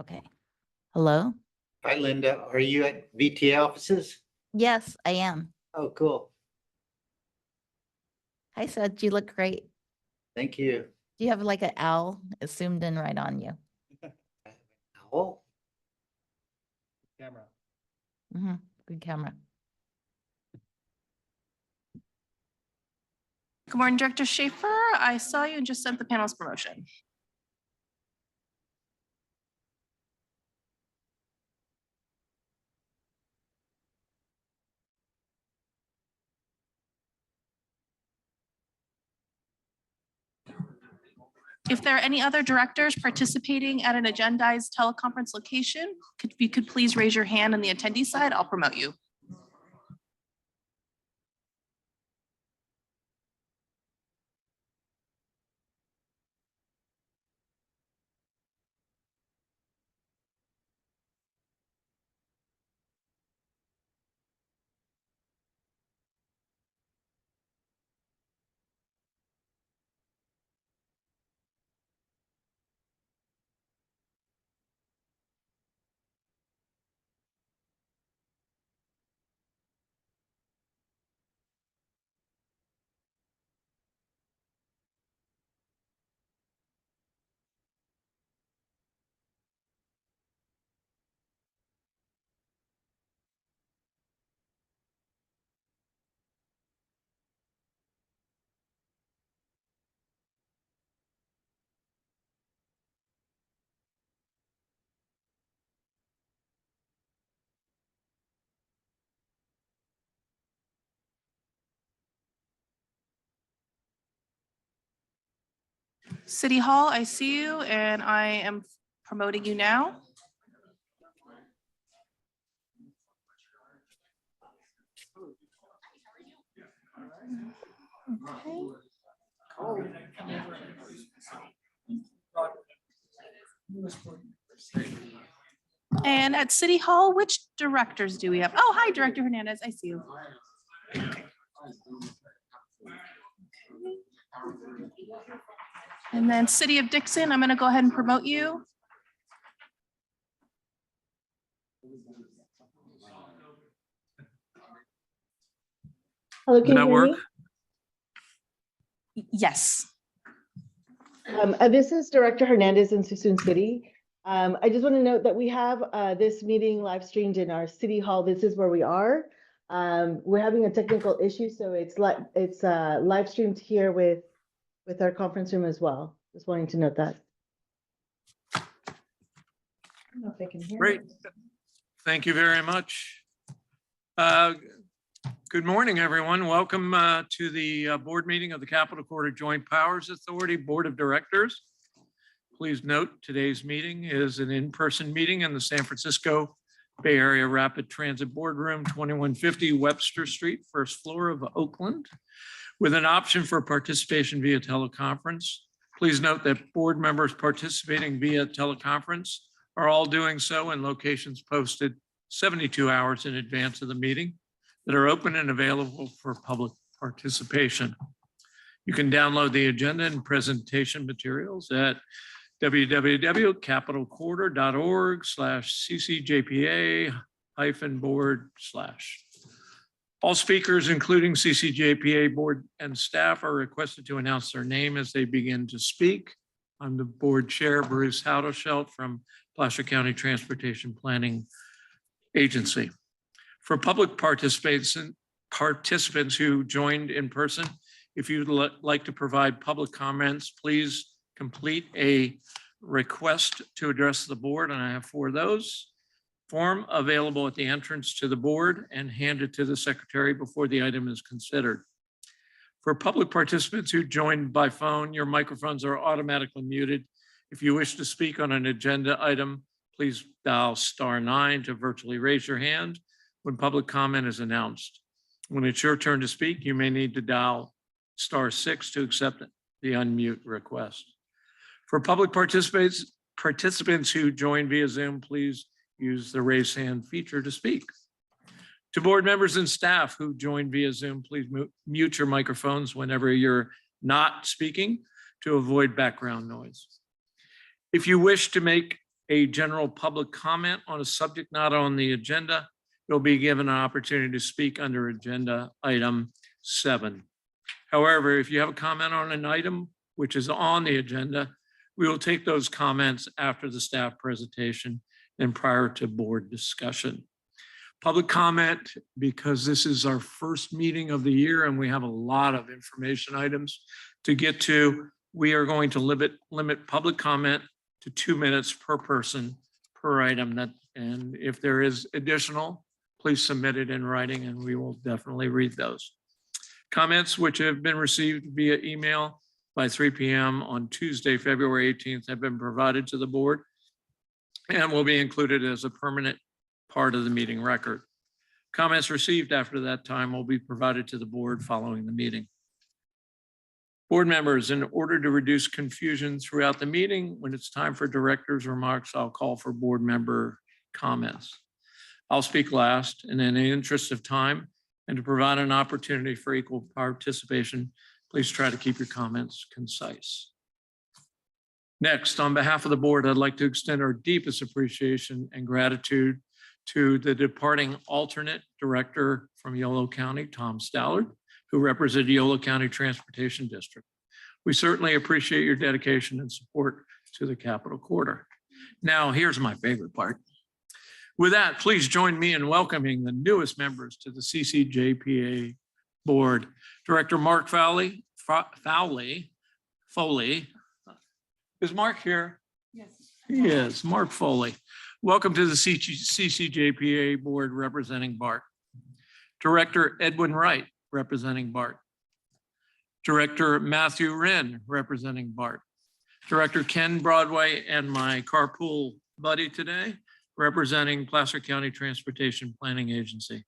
Okay. Hello? Hi, Linda. Are you at VTA offices? Yes, I am. Oh, cool. Hi, Seth. You look great. Thank you. Do you have like an owl zoomed in right on you? Owl? Camera. Good camera. Good morning, Director Schaefer. I saw you and just sent the panel's promotion. If there are any other directors participating at an agendized teleconference location, if you could please raise your hand on the attendee side, I'll promote you. City Hall, I see you and I am promoting you now. Okay. And at City Hall, which directors do we have? Oh, hi, Director Hernandez, I see you. And then City of Dixon, I'm going to go ahead and promote you. Hello, Does can that you hear work? me? Yes. This is Director Hernandez in Suisun City. I just want to note that we have this meeting live streamed in our City Hall. This is where we are. We're having a technical issue, so it's live streamed here with our conference room as well. Just wanting to note that. I don't know if they can hear. Great. Thank you very much. Good morning, everyone. Welcome to the board meeting of the Capitol Quarter Joint Powers Authority Board of Directors. Please note today's meeting is an in-person meeting in the San Francisco Bay Area Rapid Transit Boardroom, 2150 Webster Street, first floor of Oakland, with an option for participation via teleconference. Please note that board members participating via teleconference are all doing so in locations posted 72 hours in advance of the meeting that are open and available for public participation. You can download the agenda and presentation materials at www.capitolquarter.org/ccjpa-board/. All speakers, including CCJPA board and staff, are requested to announce their name as they begin to speak. I'm the board chair, Bruce Haudeschelt from Placer County Transportation Planning Agency. For public participants who joined in person, if you'd like to provide public comments, please complete a request to address the board, and I have 4 of those. Form available at the entrance to the board and hand it to the secretary before the item is considered. For public participants who joined by phone, your microphones are automatically muted. If you wish to speak on an agenda item, please dial *9 to virtually raise your hand when public comment is announced. When it's your turn to speak, you may need to dial *6 to accept the unmute request. For public participants who join via Zoom, please use the raise hand feature to speak. To board members and staff who join via Zoom, please mute your microphones whenever you're not speaking to avoid background noise. If you wish to make a general public comment on a subject not on the agenda, you'll be given an opportunity to speak under agenda item 7. However, if you have a comment on an item which is on the agenda, we will take those comments after the staff presentation and prior to board discussion. Public comment, because this is our first meeting of the year and we have a lot of information items to get to, we are going to limit public comment to 2 minutes per person per item. And if there is additional, please submit it in writing and we will definitely read those. Comments which have been received via email by 3 p.m. on Tuesday, February 18th have been provided to the board and will be included as a permanent part of the meeting record. Comments received after that time will be provided to the board following the meeting. Board members, in order to reduce confusion throughout the meeting, when it's time for directors' remarks, I'll call for board member comments. I'll speak last, and in the interest of time and to provide an opportunity for equal participation, please try to keep your comments concise. Next, on behalf of the board, I'd like to extend our deepest appreciation and gratitude to the departing alternate director from Yolo County, Tom Stallard, who represented Yolo County Transportation District. We certainly appreciate your dedication and support to the Capitol Quarter. Now, here's my favorite part. With that, please join me in welcoming the newest members to the CCJPA board. Director Mark Foley. Is Mark here? Yes. Yes, Mark Foley. Welcome to the CCJPA board representing BART. Director Edwin Wright, representing BART. Director Matthew Wren, representing BART. Director Ken Broadway and my carpool buddy today, representing Placer County Transportation Planning Agency.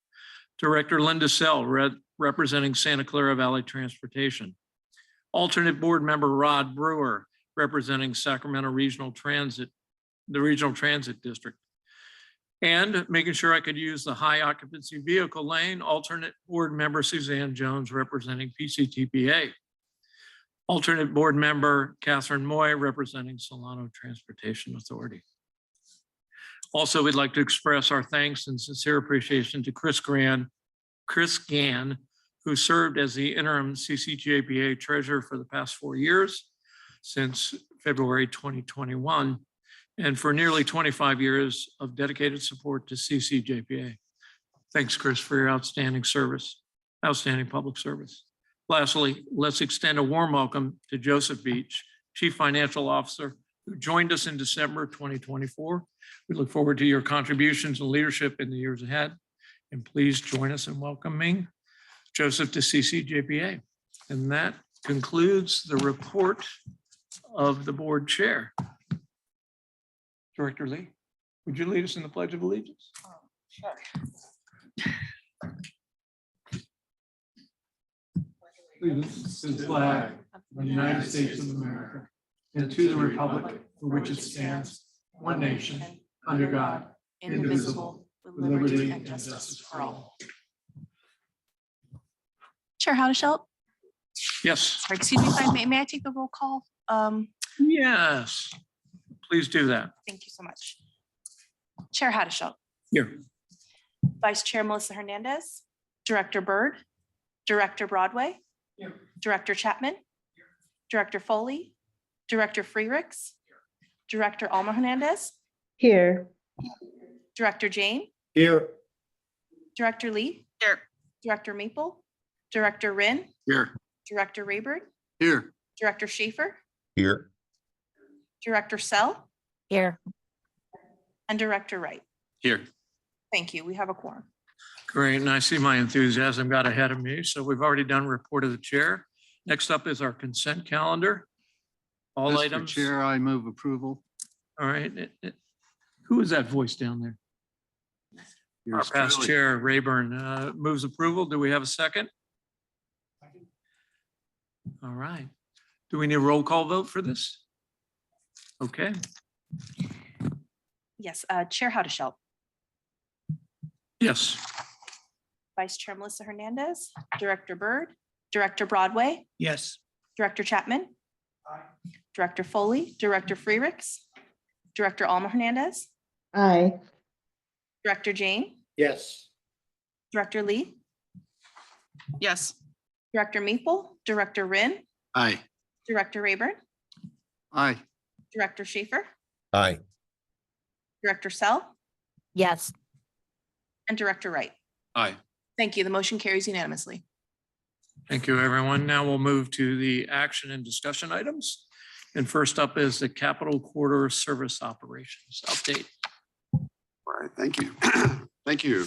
Director Linda Sell, representing Santa Clara Valley Transportation. Alternate board member Rod Brewer, representing Sacramento Regional Transit, the Regional Transit District. And making sure I could use the high occupancy vehicle lane, alternate board member Suzanne Jones, representing PCTPA. Alternate board member Catherine Moy, representing Solano Transportation Authority. Also, we'd like to express our thanks and sincere appreciation to Chris Gann, who served as the interim CCJPA treasurer for the past 4 years since February 2021, and for nearly 25 years of dedicated support to CCJPA. Thanks, Chris, for your outstanding service, outstanding public service. Lastly, let's extend a warm welcome to Joseph Beach, Chief Financial Officer, who joined us in December 2024. We look forward to your contributions and leadership in the years ahead. And please join us in welcoming Joseph to CCJPA. And that concludes the report of the board chair. Director Lee, would you lead us in the Pledge of Allegiance? Allegiance to the flag of the United States of America and to the republic for which it stands, one nation, under God, indivisible, with liberty and justice for all. Chair Howdeshelt, Yes, or excuse me, if I may I take the roll call? yes, please do that. Thank you so much. Chair Howdeshelt, Here. Vice Chair Melissa Hernandez, Director Byrd, Director Broadway, Director Chapman, Director Foley, Director Freericks, Director Alma Hernandez, Here. Director Jane, Here. Director Lee, Director Maple, Director Wren, Here. Director Rayburn, Here. Director Schaefer, Here. Director Sell, Here. and Director Wright. Here. Thank you. We have a quorum. Great, and I see my enthusiasm got ahead of me. So we've already done report of the chair. Next up is our consent calendar. All Mr. items. Chair, I move approval. All right. Who is that voice down there? Our Yours past truly. chair, Rayburn, moves approval. Do we have a second? All right. Do we need a roll call vote for this? Okay, Yes, Chair Howdeshelt, yes. Vice Chair Melissa Hernandez, Director Byrd, Director Broadway, Yes. Director Chapman, Director Foley, Director Freericks, Director Alma Hernandez, Aye. Director Jane, Yes. Director Lee, Yes. Director Maple, Director Wren, Aye. Director Rayburn, Aye. Director Schaefer, Aye. Director Sell, Yes. and Director Wright. Aye. Thank you. The motion carries unanimously. Thank you, everyone. Now we'll move to the action and discussion items. And first up is the Capital Corridor Service Operations Update. All right, thank you. Thank you.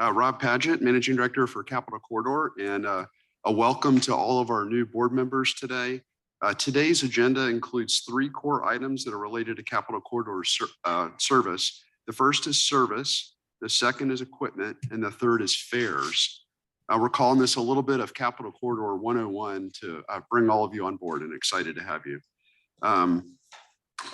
Rob Paget, Managing Director for Capital Corridor, and a welcome to all of our new board members today. Today's agenda includes 3 core items that are related to Capital Corridor service. The first is service, the second is equipment, and the third is fares. We're calling this a little bit of Capital Corridor 101 to bring all of you on board, and excited to have you.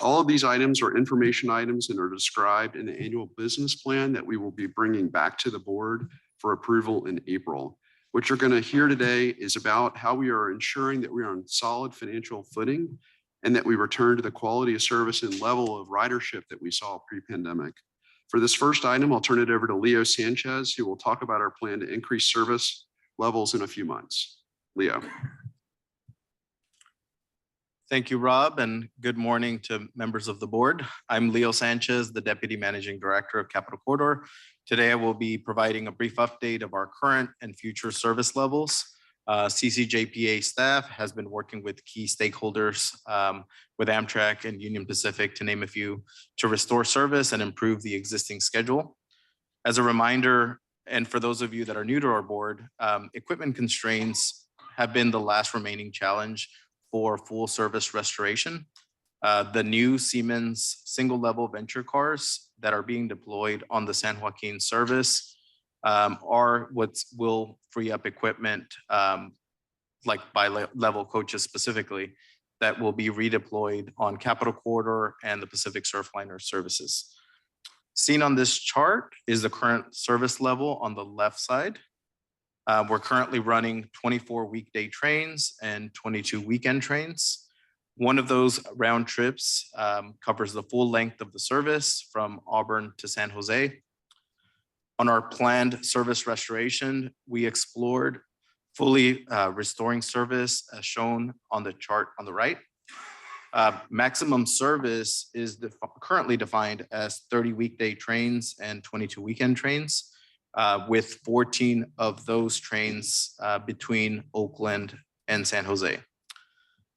All of these items are information items and are described in the annual business plan that we will be bringing back to the board for approval in April. What you're going to hear today is about how we are ensuring that we are on solid financial footing and that we return to the quality of service and level of ridership that we saw pre-pandemic. For this first item, I'll turn it over to Leo Sanchez, who will talk about our plan to increase service levels in a few months. Leo. Thank you, Rob, and good morning to members of the board. I'm Leo Sanchez, the Deputy Managing Director of Capital Corridor. Today, I will be providing a brief update of our current and future service levels. CCJPA staff has been working with key stakeholders with Amtrak and Union Pacific, to name a few, to restore service and improve the existing schedule. As a reminder, and for those of you that are new to our board, equipment constraints have been the last remaining challenge for full service restoration. The new Siemens single level venture cars that are being deployed on the San Joaquin service are what will free up equipment like bi-level coaches specifically that will be redeployed on Capital Corridor and the Pacific Surfliner services. Seen on this chart is the current service level on the left side. We're currently running 24 weekday trains and 22 weekend trains. One of those round trips covers the full length of the service from Auburn to San Jose. On our planned service restoration, we explored fully restoring service as shown on the chart on the right. Maximum service is currently defined as 30 weekday trains and 22 weekend trains. With 14 of those trains between Oakland and San Jose.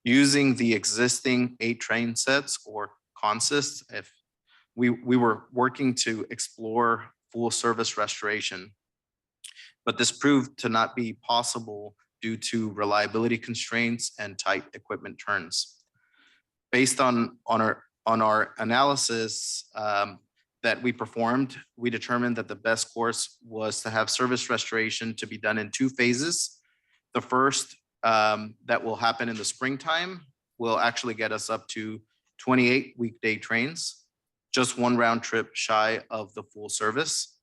Using the existing 8 train sets or consists, if we were working to explore full service restoration, but this proved to not be possible due to reliability constraints and tight equipment turns. Based on our analysis, that we performed, we determined that the best course was to have service restoration to be done in 2 phases. The first that will happen in the springtime will actually get us up to 28 weekday trains, just 1 round trip shy of the full service.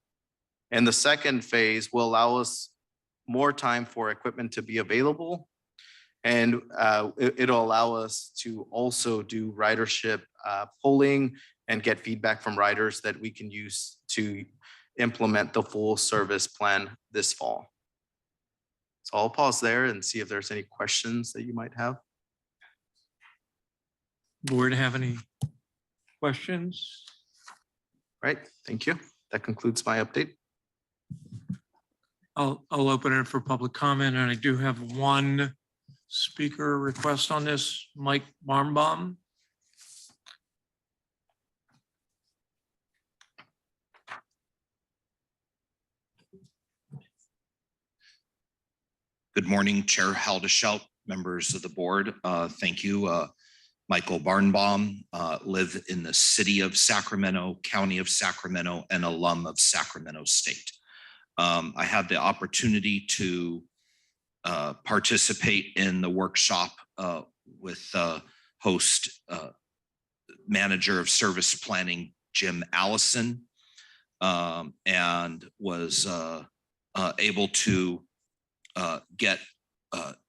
And the second phase will allow us more time for equipment to be available. And it'll allow us to also do ridership polling and get feedback from riders that we can use to implement the full service plan this fall. So I'll pause there and see if there's any questions that you might have. Board have any questions? Right, thank you. That concludes my update. I'll open it for public comment, and I do have 1 speaker request on this, Mike Barnbaum. Good morning, Chair Haldeshelt, members of the board. Thank you. Michael Barnbaum, live in the city of Sacramento, county of Sacramento, and alum of Sacramento State. I had the opportunity to participate in the workshop with host manager of service planning, Jim Allison, and was able to get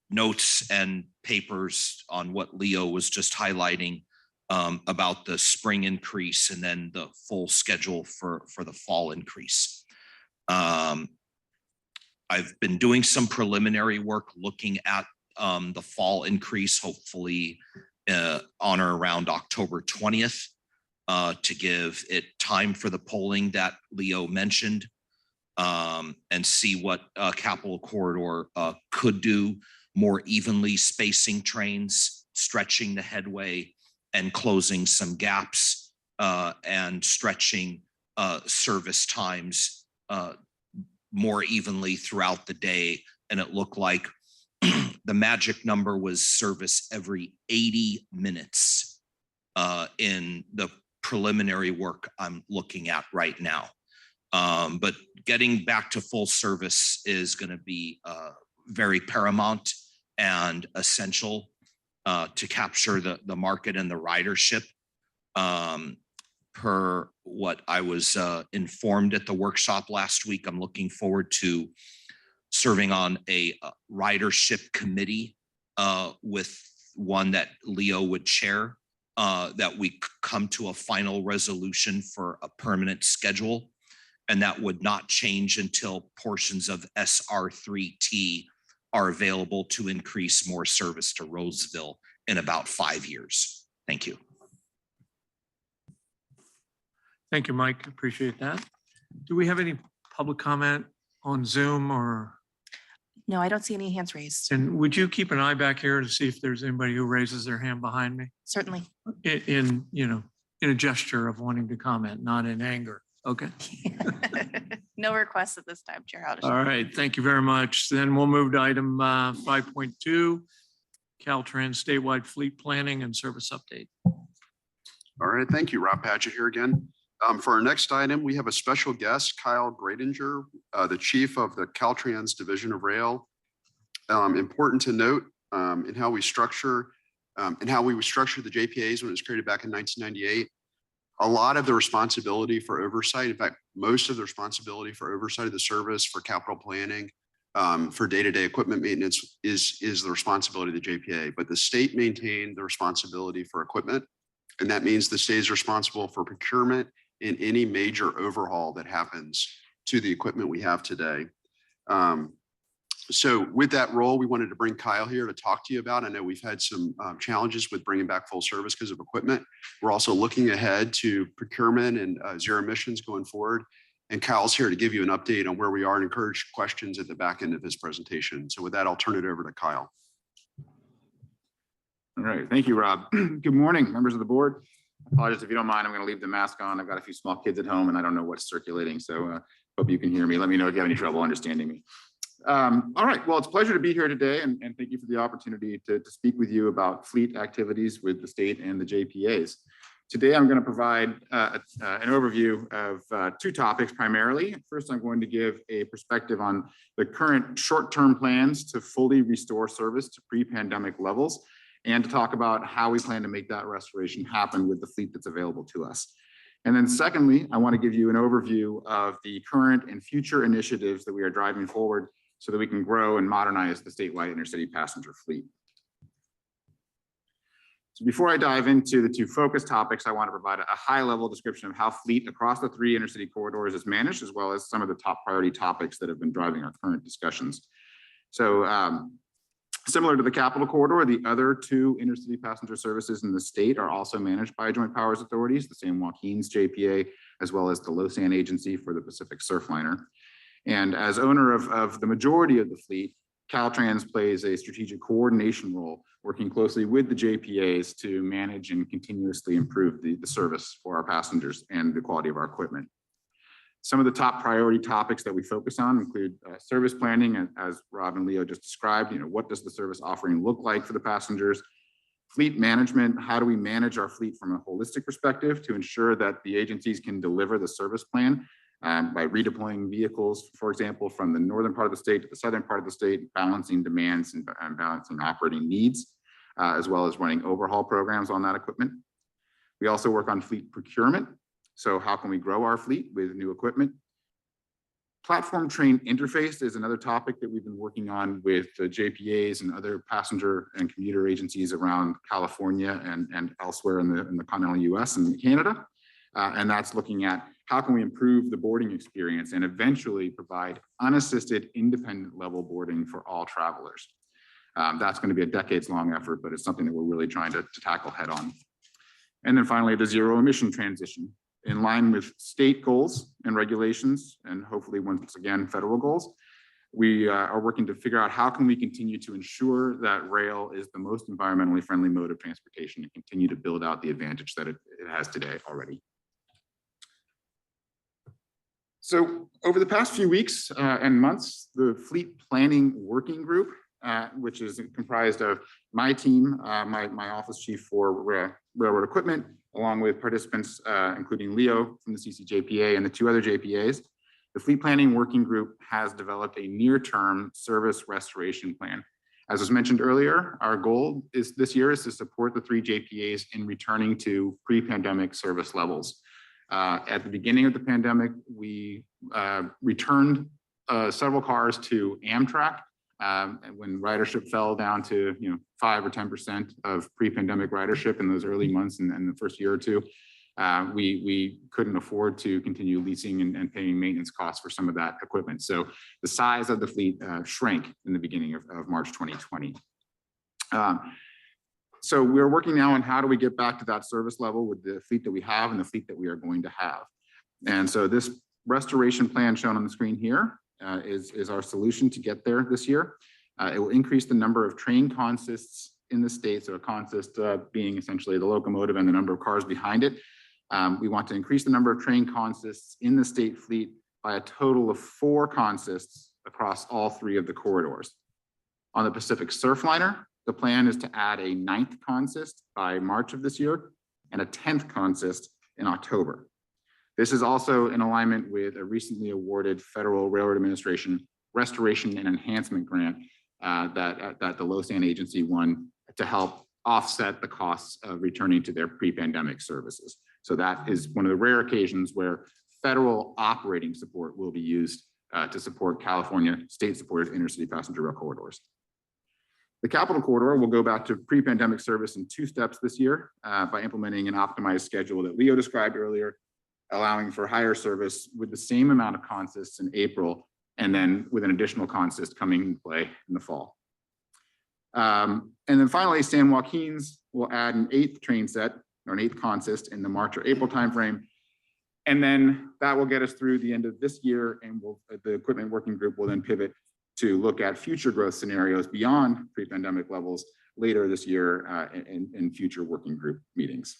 notes and papers on what Leo was just highlighting about the spring increase and then the full schedule for the fall increase. I've been doing some preliminary work looking at the fall increase, hopefully on or around October 20th, to give it time for the polling that Leo mentioned, and see what Capital Corridor could do, more evenly spacing trains, stretching the headway, and closing some gaps, and stretching service times more evenly throughout the day. And it looked like the magic number was service every 80 minutes in the preliminary work I'm looking at right now. But getting back to full service is going to be very paramount and essential to capture the market and the ridership. Per what I was informed at the workshop last week, I'm looking forward to serving on a ridership committee with one that Leo would chair, that we come to a final resolution for a permanent schedule. And that would not change until portions of SR3T are available to increase more service to Roseville in about 5 years. Thank you. Thank you, Mike. Appreciate that. Do we have any public comment on Zoom or, No, I don't see any hands raised. and would you keep an eye back here to see if there's anybody who raises their hand behind me Certainly. in a gesture of wanting to comment, not in anger? Okay. No requests at this time, Chair Howard. All right. Thank you very much. Then we'll move to item 5.2, Caltrans statewide fleet planning and service update. All right, thank you. Rob Paget here again. For our next item, we have a special guest, Kyle Gradinger, the chief of the Caltrans Division of Rail. Important to note in how we structure the JPAs when it was created back in 1998. A lot of the responsibility for oversight, in fact, most of the responsibility for oversight of the service, for capital planning, for day-to-day equipment maintenance is the responsibility of the JPA. But the state maintained the responsibility for equipment. And that means the state is responsible for procurement in any major overhaul that happens to the equipment we have today. So with that role, we wanted to bring Kyle here to talk to you about. I know we've had some challenges with bringing back full service because of equipment. We're also looking ahead to procurement and zero emissions going forward. And Kyle's here to give you an update on where we are and encourage questions at the back end of his presentation. So with that, I'll turn it over to Kyle. All right, thank you, Rob. Good morning, members of the board. Apologies if you don't mind, I'm going to leave the mask on. I've got a few small kids at home and I don't know what's circulating, so hope you can hear me. Let me know if you have any trouble understanding me. All right, well, it's a pleasure to be here today and thank you for the opportunity to speak with you about fleet activities with the state and the JPAs. Today, I'm going to provide an overview of two topics primarily. First, I'm going to give a perspective on the current short-term plans to fully restore service to pre-pandemic levels, and to talk about how we plan to make that restoration happen with the fleet that's available to us. And then secondly, I want to give you an overview of the current and future initiatives that we are driving forward so that we can grow and modernize the statewide intercity passenger fleet. So before I dive into the two focus topics, I want to provide a high-level description of how fleet across the three intercity corridors is managed, as well as some of the top priority topics that have been driving our current discussions. So similar to the Capital Corridor, the other two intercity passenger services in the state are also managed by joint powers authorities, the San Joaquin's JPA, as well as the Losan Agency for the Pacific Surfliner. And as owner of the majority of the fleet, Caltrans plays a strategic coordination role, working closely with the JPAs to manage and continuously improve the service for our passengers and the quality of our equipment. Some of the top priority topics that we focus on include service planning, as Rob and Leo just described. What does the service offering look like for the passengers? Fleet management, how do we manage our fleet from a holistic perspective to ensure that the agencies can deliver the service plan by redeploying vehicles, for example, from the northern part of the state to the southern part of the state, balancing demands and balancing operating needs, as well as running overhaul programs on that equipment. We also work on fleet procurement. So how can we grow our fleet with new equipment? Platform train interface is another topic that we've been working on with the JPAs and other passenger and commuter agencies around California and elsewhere in the continental US and Canada. And that's looking at how can we improve the boarding experience and eventually provide unassisted independent level boarding for all travelers. That's going to be a decades-long effort, but it's something that we're really trying to tackle head on. And then finally, the zero emission transition. In line with state goals and regulations, and hopefully once again, federal goals, we are working to figure out how can we continue to ensure that rail is the most environmentally friendly mode of transportation and continue to build out the advantage that it has today already. So over the past few weeks and months, the Fleet Planning Working Group, which is comprised of my team, my office chief for railroad equipment, along with participants, including Leo from the CCJPA and the 2 other JPAs. The Fleet Planning Working Group has developed a near-term service restoration plan. As was mentioned earlier, our goal this year is to support the 3 JPAs in returning to pre-pandemic service levels. At the beginning of the pandemic, we returned several cars to Amtrak when ridership fell down to 5 or 10% of pre-pandemic ridership in those early months and the first year or two. We couldn't afford to continue leasing and paying maintenance costs for some of that equipment. So the size of the fleet shrank in the beginning of March 2020. So we're working now on how do we get back to that service level with the fleet that we have and the fleet that we are going to have. And so this restoration plan shown on the screen here is our solution to get there this year. It will increase the number of train consists in the state. So a consist being essentially the locomotive and the number of cars behind it. We want to increase the number of train consists in the state fleet by a total of 4 consists across all 3 of the corridors. On the Pacific Surfliner, the plan is to add a 9th consist by March of this year and a 10th consist in October. This is also in alignment with a recently awarded Federal Railroad Administration Restoration and Enhancement Grant that the LOSAN agency won to help offset the costs of returning to their pre-pandemic services. So that is one of the rare occasions where federal operating support will be used to support California state-supported intercity passenger rail corridors. The Capital Corridor will go back to pre-pandemic service in 2 steps this year by implementing an optimized schedule that Leo described earlier, allowing for higher service with the same amount of consists in April, and then with an additional consist coming into play in the fall. And then finally, San Joaquin's will add an 8th train set or an 8th consist in the March or April timeframe. And then that will get us through the end of this year, and the equipment working group will then pivot to look at future growth scenarios beyond pre-pandemic levels later this year in future working group meetings.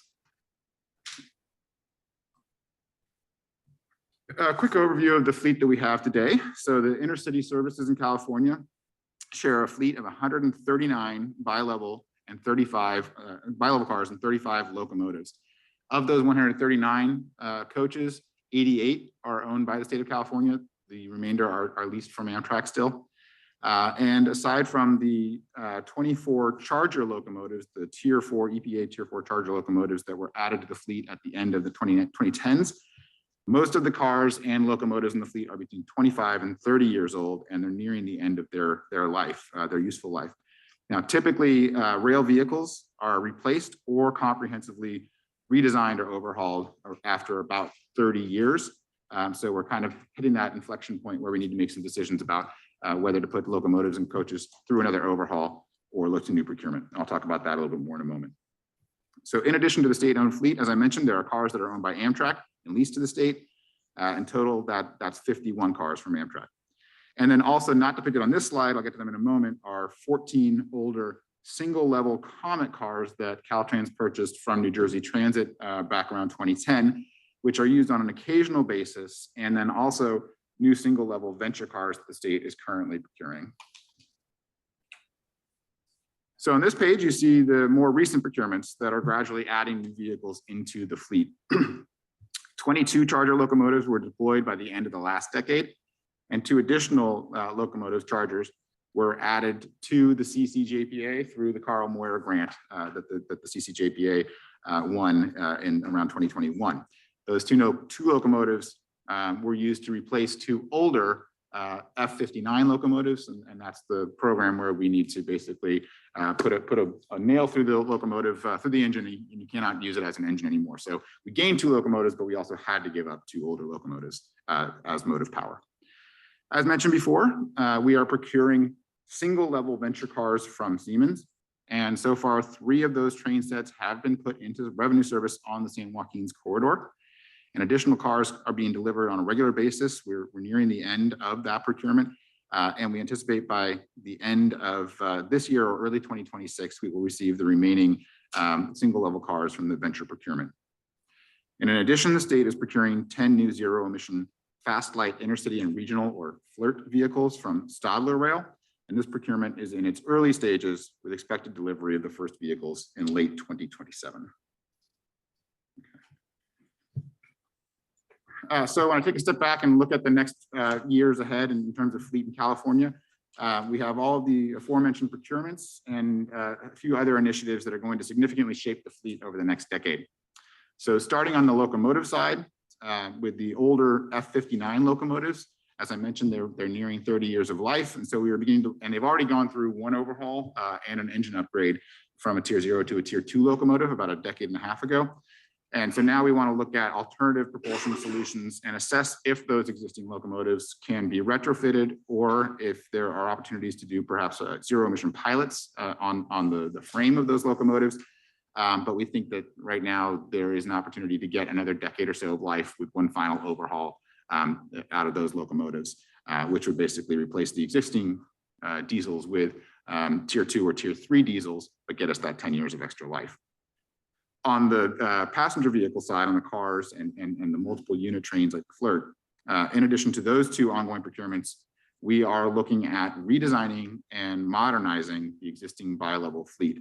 A quick overview of the fleet that we have today. So the intercity services in California share a fleet of 139 bi-level and 35 bi-level cars and 35 locomotives. Of those 139 coaches, 88 are owned by the state of California. The remainder are leased from Amtrak still. And aside from the 24 Charger locomotives, the Tier 4 EPA Tier 4 Charger locomotives that were added to the fleet at the end of the 2010s, most of the cars and locomotives in the fleet are between 25 and 30 years old, and they're nearing the end of their life, their useful life. Now, typically, rail vehicles are replaced or comprehensively redesigned or overhauled after about 30 years. So we're kind of hitting that inflection point where we need to make some decisions about whether to put locomotives and coaches through another overhaul or look to new procurement. I'll talk about that a little bit more in a moment. So in addition to the state-owned fleet, as I mentioned, there are cars that are owned by Amtrak and leased to the state. In total, that's 51 cars from Amtrak. And then also, not depicted on this slide, I'll get to them in a moment, are 14 older single-level Comet cars that Caltrans purchased from New Jersey Transit back around 2010, which are used on an occasional basis, and then also new single-level venture cars that the state is currently procuring. So on this page, you see the more recent procurements that are gradually adding new vehicles into the fleet. 22 Charger locomotives were deployed by the end of the last decade, and 2 additional locomotives, Chargers, were added to the CCJPA through the Carl Moyer grant that the CCJPA won in around 2021. Those two locomotives were used to replace two older F-59 locomotives, and that's the program where we need to basically put a nail through the locomotive, through the engine, and you cannot use it as an engine anymore. So we gained two locomotives, but we also had to give up two older locomotives as motive power. As mentioned before, we are procuring single-level venture cars from Siemens, and so far 3 of those train sets have been put into revenue service on the San Joaquin's corridor. And additional cars are being delivered on a regular basis. We're nearing the end of that procurement. And we anticipate by the end of this year or early 2026, we will receive the remaining single level cars from the venture procurement. And in addition, the state is procuring 10 new zero emission fast light intercity and regional or FLIRT vehicles from Stadler Rail. And this procurement is in its early stages with expected delivery of the first vehicles in late 2027. So when I take a step back and look at the next years ahead in terms of fleet in California, we have all of the aforementioned procurements and a few other initiatives that are going to significantly shape the fleet over the next decade. So starting on the locomotive side, with the older F-59 locomotives, as I mentioned, they're nearing 30 years of life. And so we are beginning to, and they've already gone through one overhaul and an engine upgrade from a tier 0 to a tier 2 locomotive about a decade and a half ago. And so now we want to look at alternative propulsion solutions and assess if those existing locomotives can be retrofitted or if there are opportunities to do perhaps zero emission pilots on the frame of those locomotives. But we think that right now there is an opportunity to get another decade or so of life with one final overhaul out of those locomotives, which would basically replace the existing diesels with tier 2 or tier 3 diesels, but get us that 10 years of extra life. On the passenger vehicle side, on the cars and the multiple unit trains like FLIRT, in addition to those 2 ongoing procurements, we are looking at redesigning and modernizing the existing bi-level fleet.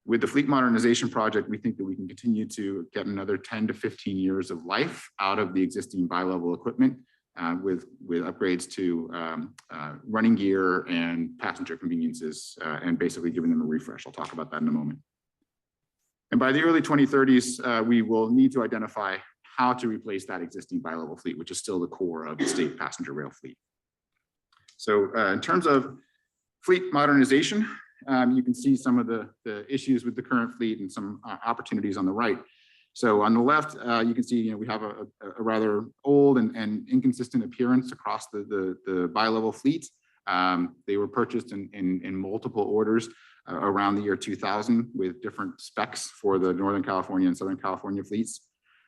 With the fleet modernization project, we think that we can continue to get another 10 to 15 years of life out of the existing bi-level equipment with upgrades to running gear and passenger conveniences and basically giving them a refresh. I'll talk about that in a moment. And by the early 2030s, we will need to identify how to replace that existing bi-level fleet, which is still the core of the state passenger rail fleet. So in terms of fleet modernization, you can see some of the issues with the current fleet and some opportunities on the right. So on the left, you can see we have a rather old and inconsistent appearance across the bi-level fleet. They were purchased in multiple orders around the year 2000 with different specs for the Northern California and Southern California fleets.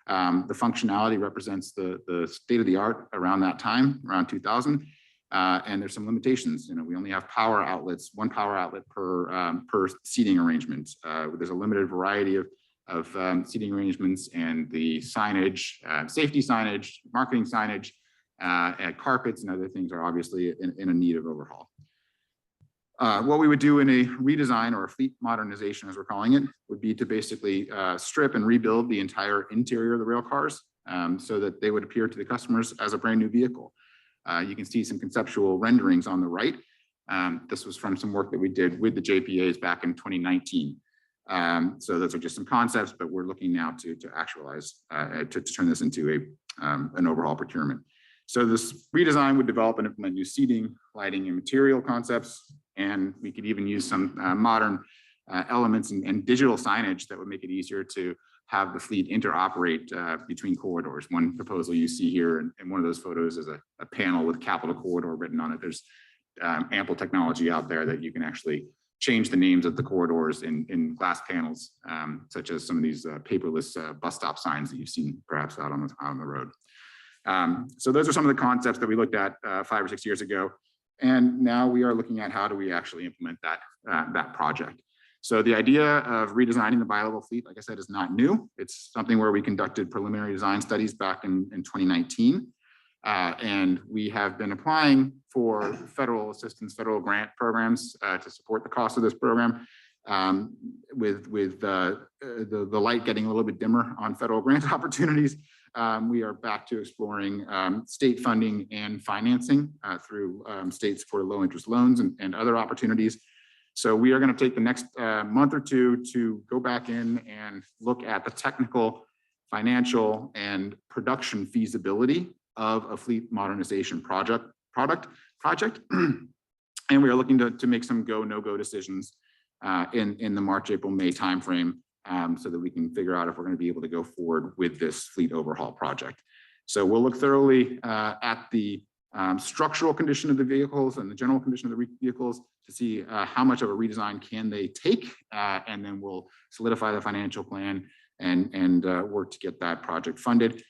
The functionality represents the state of the art around that time, around 2000. And there's some limitations. We only have power outlets, one power outlet per seating arrangement. There's a limited variety of seating arrangements, and the signage, safety signage, marketing signage, and carpets and other things are obviously in a need of overhaul. What we would do in a redesign or a fleet modernization, as we're calling it, would be to basically strip and rebuild the entire interior of the rail cars so that they would appear to the customers as a brand new vehicle. You can see some conceptual renderings on the right. This was from some work that we did with the JPAs back in 2019. So those are just some concepts, but we're looking now to actualize, to turn this into an overhaul procurement. So this redesign would develop and implement new seating, lighting, and material concepts. And we could even use some modern elements and digital signage that would make it easier to have the fleet interoperate between corridors. One proposal you see here in one of those photos is a panel with Capital Corridor written on it. There's ample technology out there that you can actually change the names of the corridors in glass panels, such as some of these paperless bus stop signs that you've seen perhaps out on the road. So those are some of the concepts that we looked at 5 or 6 years ago. And now we are looking at how do we actually implement that project. So the idea of redesigning the bi-level fleet, like I said, is not new. It's something where we conducted preliminary design studies back in 2019. And we have been applying for federal assistance, federal grant programs to support the cost of this program. With the light getting a little bit dimmer on federal grant opportunities, we are back to exploring state funding and financing through states for low interest loans and other opportunities. So we are going to take the next month or two to go back in and look at the technical, financial, and production feasibility of a fleet modernization project. And we are looking to make some go, no-go decisions in the March, April, May timeframe so that we can figure out if we're going to be able to go forward with this fleet overhaul project. So we'll look thoroughly at the structural condition of the vehicles and the general condition of the vehicles to see how much of a redesign can they take, and then we'll solidify the financial plan and work to get that project funded.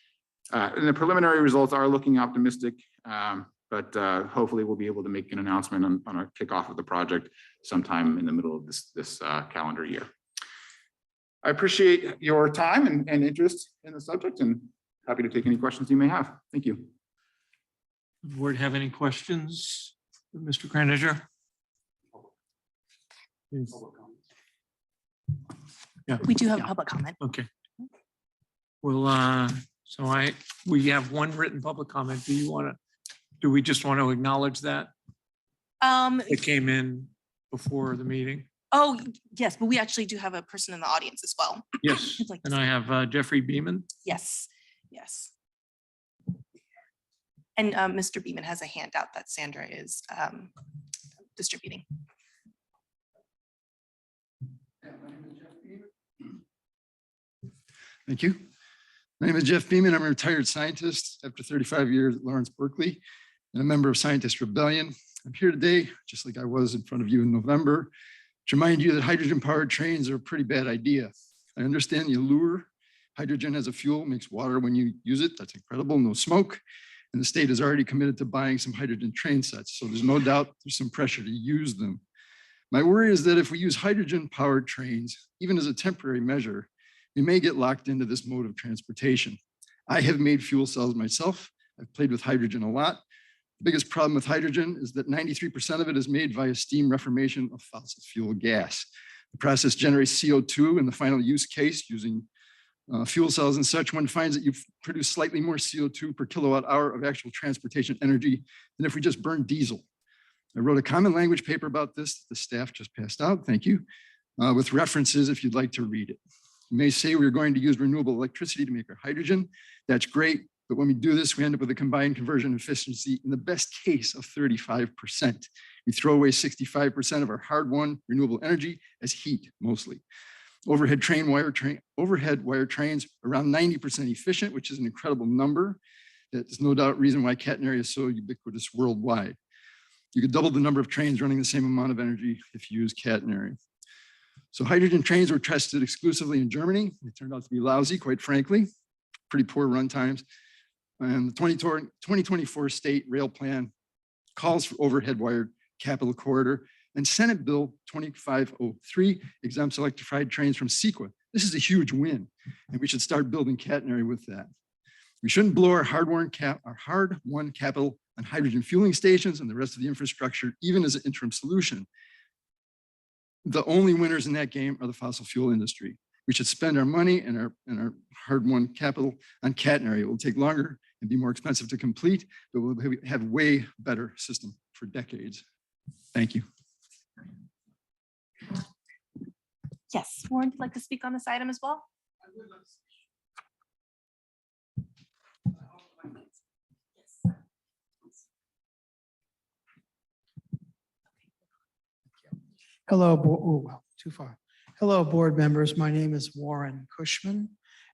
And the preliminary results are looking optimistic, but hopefully we'll be able to make an announcement on a kickoff of the project sometime in the middle of this calendar year. I appreciate your time and interest in the subject, and happy to take any questions you may have. Thank you. Board have any questions, for Mr. Croninger? Yeah, We do have public comment. okay. Well, we have one written public comment. Do we just want to acknowledge that? It came in before the meeting? Oh, yes, but we actually do have a person in the audience as well. Yes, I'd like to and I have Jeffrey Beeman. Yes, yes. And Mr. Beeman has a handout that Sandra is distributing. Thank you. My name is Jeff Beeman. I'm a retired scientist after 35 years at Lawrence Berkeley and a member of Scientist Rebellion. I'm here today, just like I was in front of you in November, to remind you that hydrogen-powered trains are a pretty bad idea. I understand the allure. Hydrogen as a fuel makes water when you use it. That's incredible, no smoke. And the state is already committed to buying some hydrogen train sets. So there's no doubt there's some pressure to use them. My worry is that if we use hydrogen-powered trains, even as a temporary measure, we may get locked into this mode of transportation. I have made fuel cells myself. I've played with hydrogen a lot. The biggest problem with hydrogen is that 93% of it is made via steam reformation of fossil fuel gas. The process generates CO2 in the final use case using fuel cells and such. One finds that you produce slightly more CO2 per kilowatt hour of actual transportation energy than if we just burn diesel. I wrote a common language paper about this. The staff just passed out, thank you, with references if you'd like to read it. You may say we're going to use renewable electricity to make our hydrogen. That's great. But when we do this, we end up with a combined conversion efficiency in the best case of 35%. We throw away 65% of our hard-won renewable energy as heat, mostly. Overhead wire trains around 90% efficient, which is an incredible number. That's no doubt reason why catenary is so ubiquitous worldwide. You could double the number of trains running the same amount of energy if you use catenary. So hydrogen trains were tested exclusively in Germany. They turned out to be lousy, quite frankly, pretty poor run times. And the 2024 state rail plan calls for overhead wired capital corridor, and Senate Bill 2503 exempts electrified trains from CEQA. This is a huge win, and we should start building catenary with that. We shouldn't blow our hard-won capital on hydrogen fueling stations and the rest of the infrastructure, even as an interim solution. The only winners in that game are the fossil fuel industry. We should spend our money and our hard-won capital on catenary. It will take longer and be more expensive to complete, but we'll have a way better system for decades. Thank you. Yes, Warren, would you like to speak on this item as well? Hello, too far. Hello, board members. My name is Warren Cushman,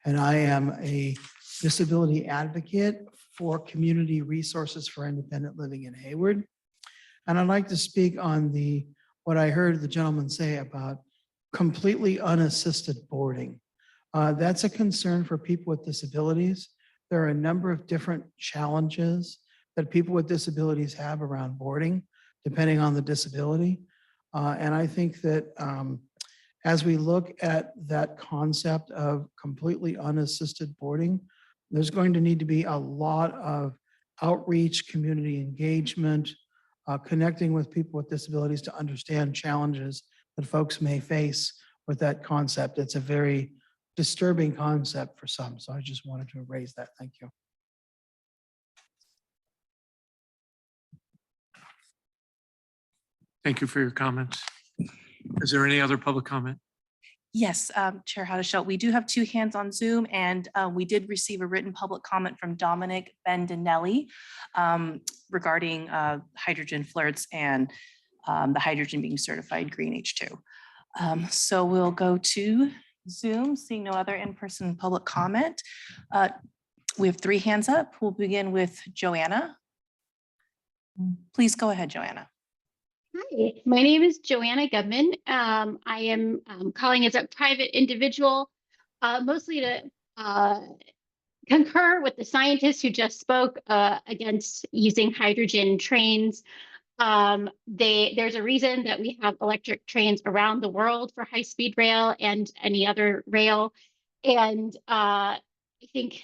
and I am a disability advocate for Community Resources for Independent Living in Hayward. And I'd like to speak on what I heard the gentleman say about completely unassisted boarding. That's a concern for people with disabilities. There are a number of different challenges that people with disabilities have around boarding, depending on the disability. And I think that as we look at that concept of completely unassisted boarding, there's going to need to be a lot of outreach, community engagement, connecting with people with disabilities to understand challenges that folks may face with that concept. It's a very disturbing concept for some. So I just wanted to raise that. Thank you. Thank you for your comments. Is there any other public comment? Yes, Chair Haudashelt, we do have two hands on Zoom, and we did receive a written public comment from Dominic Bendinelli regarding hydrogen flirts and the hydrogen being certified green H2. So we'll go to Zoom, seeing no other in-person public comment. We have three hands up. We'll begin with Joanna. Please go ahead, Joanna. Hi, my name is Joanna Gubman. I am calling as a private individual, mostly to concur with the scientists who just spoke against using hydrogen trains. There's a reason that we have electric trains around the world for high-speed rail and any other rail. And I think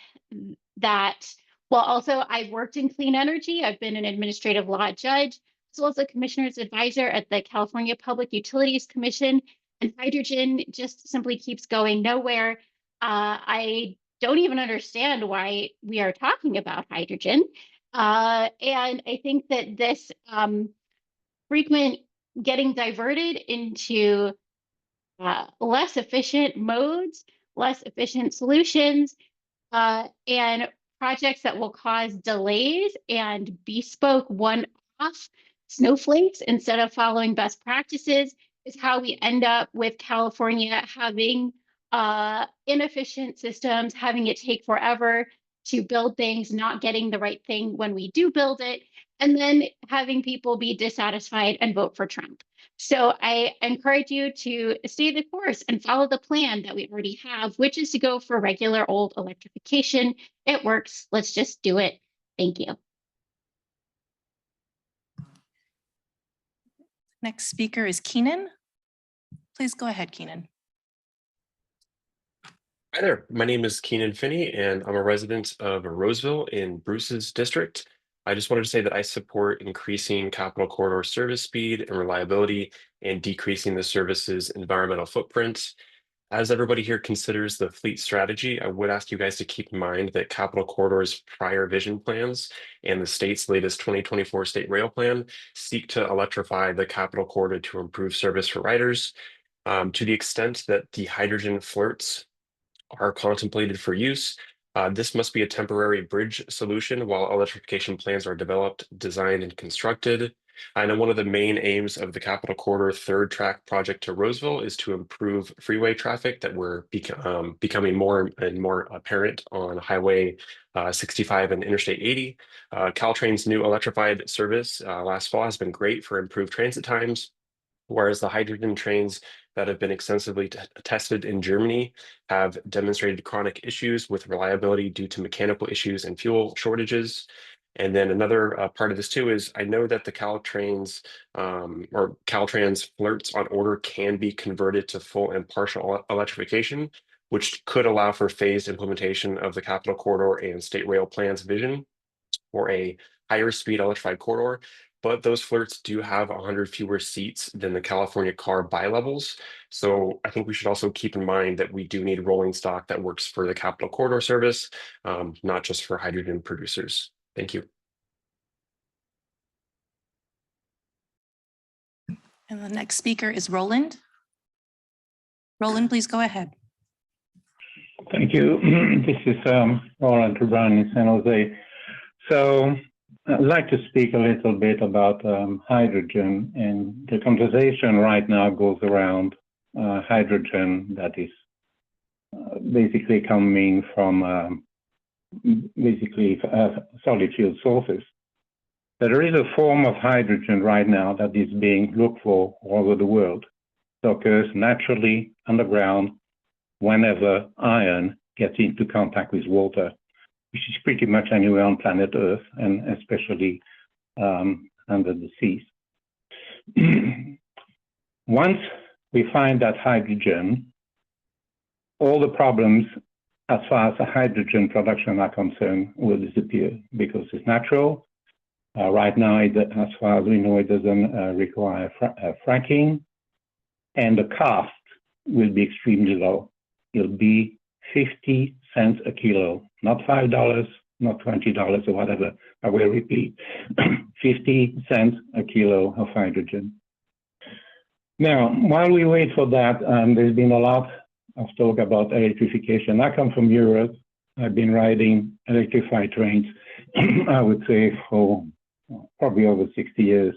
that, well, also I've worked in clean energy. I've been an administrative law judge, as well as a commissioner's advisor at the California Public Utilities Commission, and hydrogen just simply keeps going nowhere. I don't even understand why we are talking about hydrogen. And I think that this frequent getting diverted into less efficient modes, less efficient solutions, and projects that will cause delays and bespoke one-off snowflakes instead of following best practices is how we end up with California having inefficient systems, having it take forever to build things, not getting the right thing when we do build it, and then having people be dissatisfied and vote for Trump. So I encourage you to stay the course and follow the plan that we already have, which is to go for regular old electrification. It works. Let's just do it. Thank you. Next speaker is Keenan. Please go ahead, Keenan. Hi there, my name is Keenan Finney, and I'm a resident of Roseville in Bruce's district. I just wanted to say that I support increasing Capital Corridor service speed and reliability and decreasing the service's environmental footprint. As everybody here considers the fleet strategy, I would ask you guys to keep in mind that Capital Corridor's prior vision plans and the state's latest 2024 state rail plan seek to electrify the Capital Corridor to improve service for riders. To the extent that the hydrogen flirts are contemplated for use, this must be a temporary bridge solution while electrification plans are developed, designed, and constructed. I know one of the main aims of the Capital Corridor third track project to Roseville is to improve freeway traffic that we're becoming more and more apparent on Highway 65 and Interstate 80. Caltrain's new electrified service last fall has been great for improved transit times, whereas the hydrogen trains that have been extensively tested in Germany have demonstrated chronic issues with reliability due to mechanical issues and fuel shortages. And then another part of this too is I know that the Caltrain's or Caltrans flirts on order can be converted to full and partial electrification, which could allow for phased implementation of the Capital Corridor and State Rail Plan's vision for a higher speed electrified corridor. But those flirts do have 100 fewer seats than the California car bi-levels. So I think we should also keep in mind that we do need rolling stock that works for the Capital Corridor service, not just for hydrogen producers. Thank you. And the next speaker is Roland. Roland, please go ahead. Thank you. This is Roland Trubran in San Jose. So I'd like to speak a little bit about hydrogen, and the conversation right now goes around hydrogen that is basically coming from solid fuel sources. But there is a form of hydrogen right now that is being looked for all over the world. It occurs naturally underground whenever iron gets into contact with water, which is pretty much anywhere on planet Earth, and especially under the seas. Once we find that hydrogen, all the problems as far as the hydrogen production are concerned will disappear because it's natural. Right now, as far as we know, it doesn't require fracking, and the cost will be extremely low. It'll be 50 cents a kilo, not $5, not $20 or whatever. I will repeat, 50 cents a kilo of hydrogen. Now, while we wait for that, there's been a lot of talk about electrification. I come from Europe. I've been riding electrified trains, I would say, for probably over 60 years.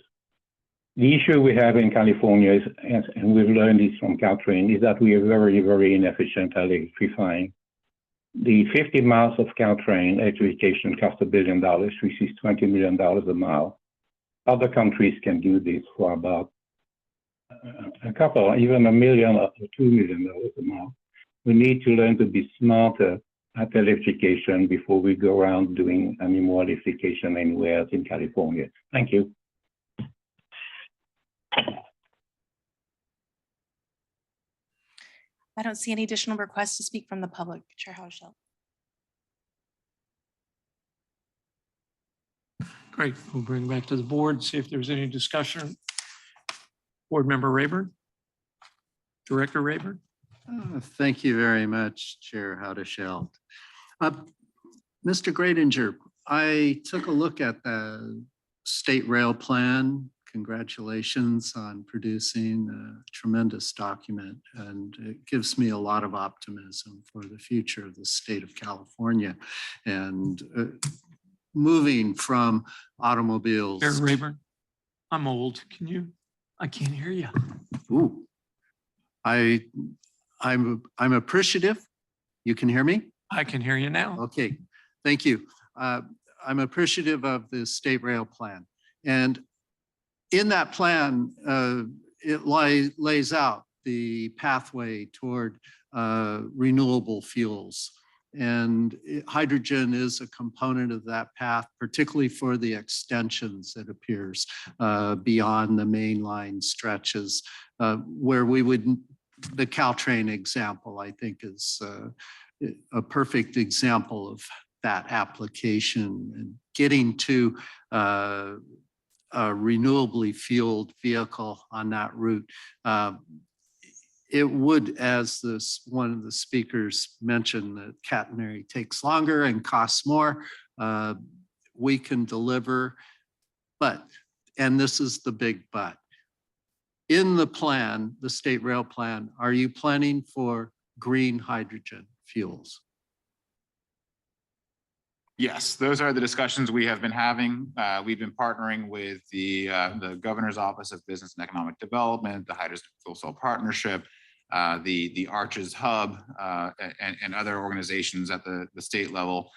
The issue we have in California is, and we've learned this from Caltrain, is that we are very, very inefficient at electrifying. The 50 miles of Caltrain electrification costs $1 billion, which is $20 million a mile. Other countries can do this for about a couple, even $1 million or $2 million a mile. We need to learn to be smarter at electrification before we go around doing any more electrification anywhere else in California. Thank you. I don't see any additional requests to speak from the public. Chair Hochschild. Great. We'll bring it back to the board, see if there's any discussion. Board Member Rayburn. Director Rayburn. Thank you very much, Chair Hochschild. Mr. Gradinger, I took a look at the state rail plan. Congratulations on producing a tremendous document, and it gives me a lot of optimism for the future of the state of California and moving from automobiles. Chair Rayburn, I'm old. I can't hear you. Ooh, I'm appreciative. You can hear me? I can hear you now. Okay, thank you. I'm appreciative of the state rail plan. And in that plan, it lays out the pathway toward renewable fuels. And hydrogen is a component of that path, particularly for the extensions, it appears, beyond the mainline stretches, where we would, the Caltrain example, I think, is a perfect example of that application and getting to a renewably fueled vehicle on that route. It would, as one of the speakers mentioned, that catenary takes longer and costs more. We can deliver, but, and this is the big but, in the plan, the state rail plan, are you planning for green hydrogen fuels? Yes, those are the discussions we have been having. We've been partnering with the Governor's Office of Business and Economic Development, the Hydrogen Fuel Cell Partnership, the Arches Hub, and other organizations at the state level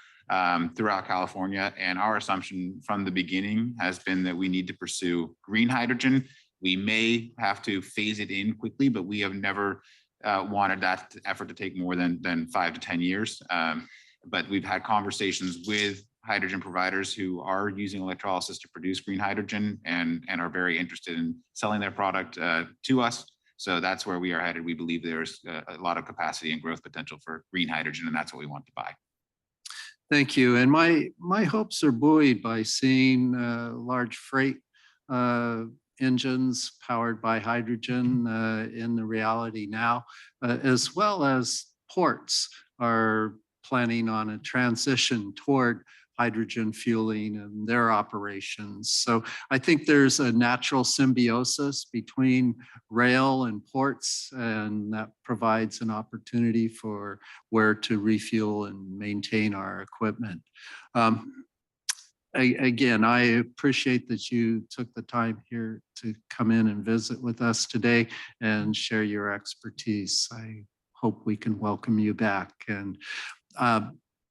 throughout California. And our assumption from the beginning has been that we need to pursue green hydrogen. We may have to phase it in quickly, but we have never wanted that effort to take more than 5 to 10 years. But we've had conversations with hydrogen providers who are using electrolysis to produce green hydrogen and are very interested in selling their product to us. So that's where we are headed. We believe there's a lot of capacity and growth potential for green hydrogen, and that's what we want to buy. Thank you. And my hopes are buoyed by seeing large freight engines powered by hydrogen in the reality now, as well as ports are planning on a transition toward hydrogen fueling and their operations. So I think there's a natural symbiosis between rail and ports, and that provides an opportunity for where to refuel and maintain our equipment. Again, I appreciate that you took the time here to come in and visit with us today and share your expertise. I hope we can welcome you back. And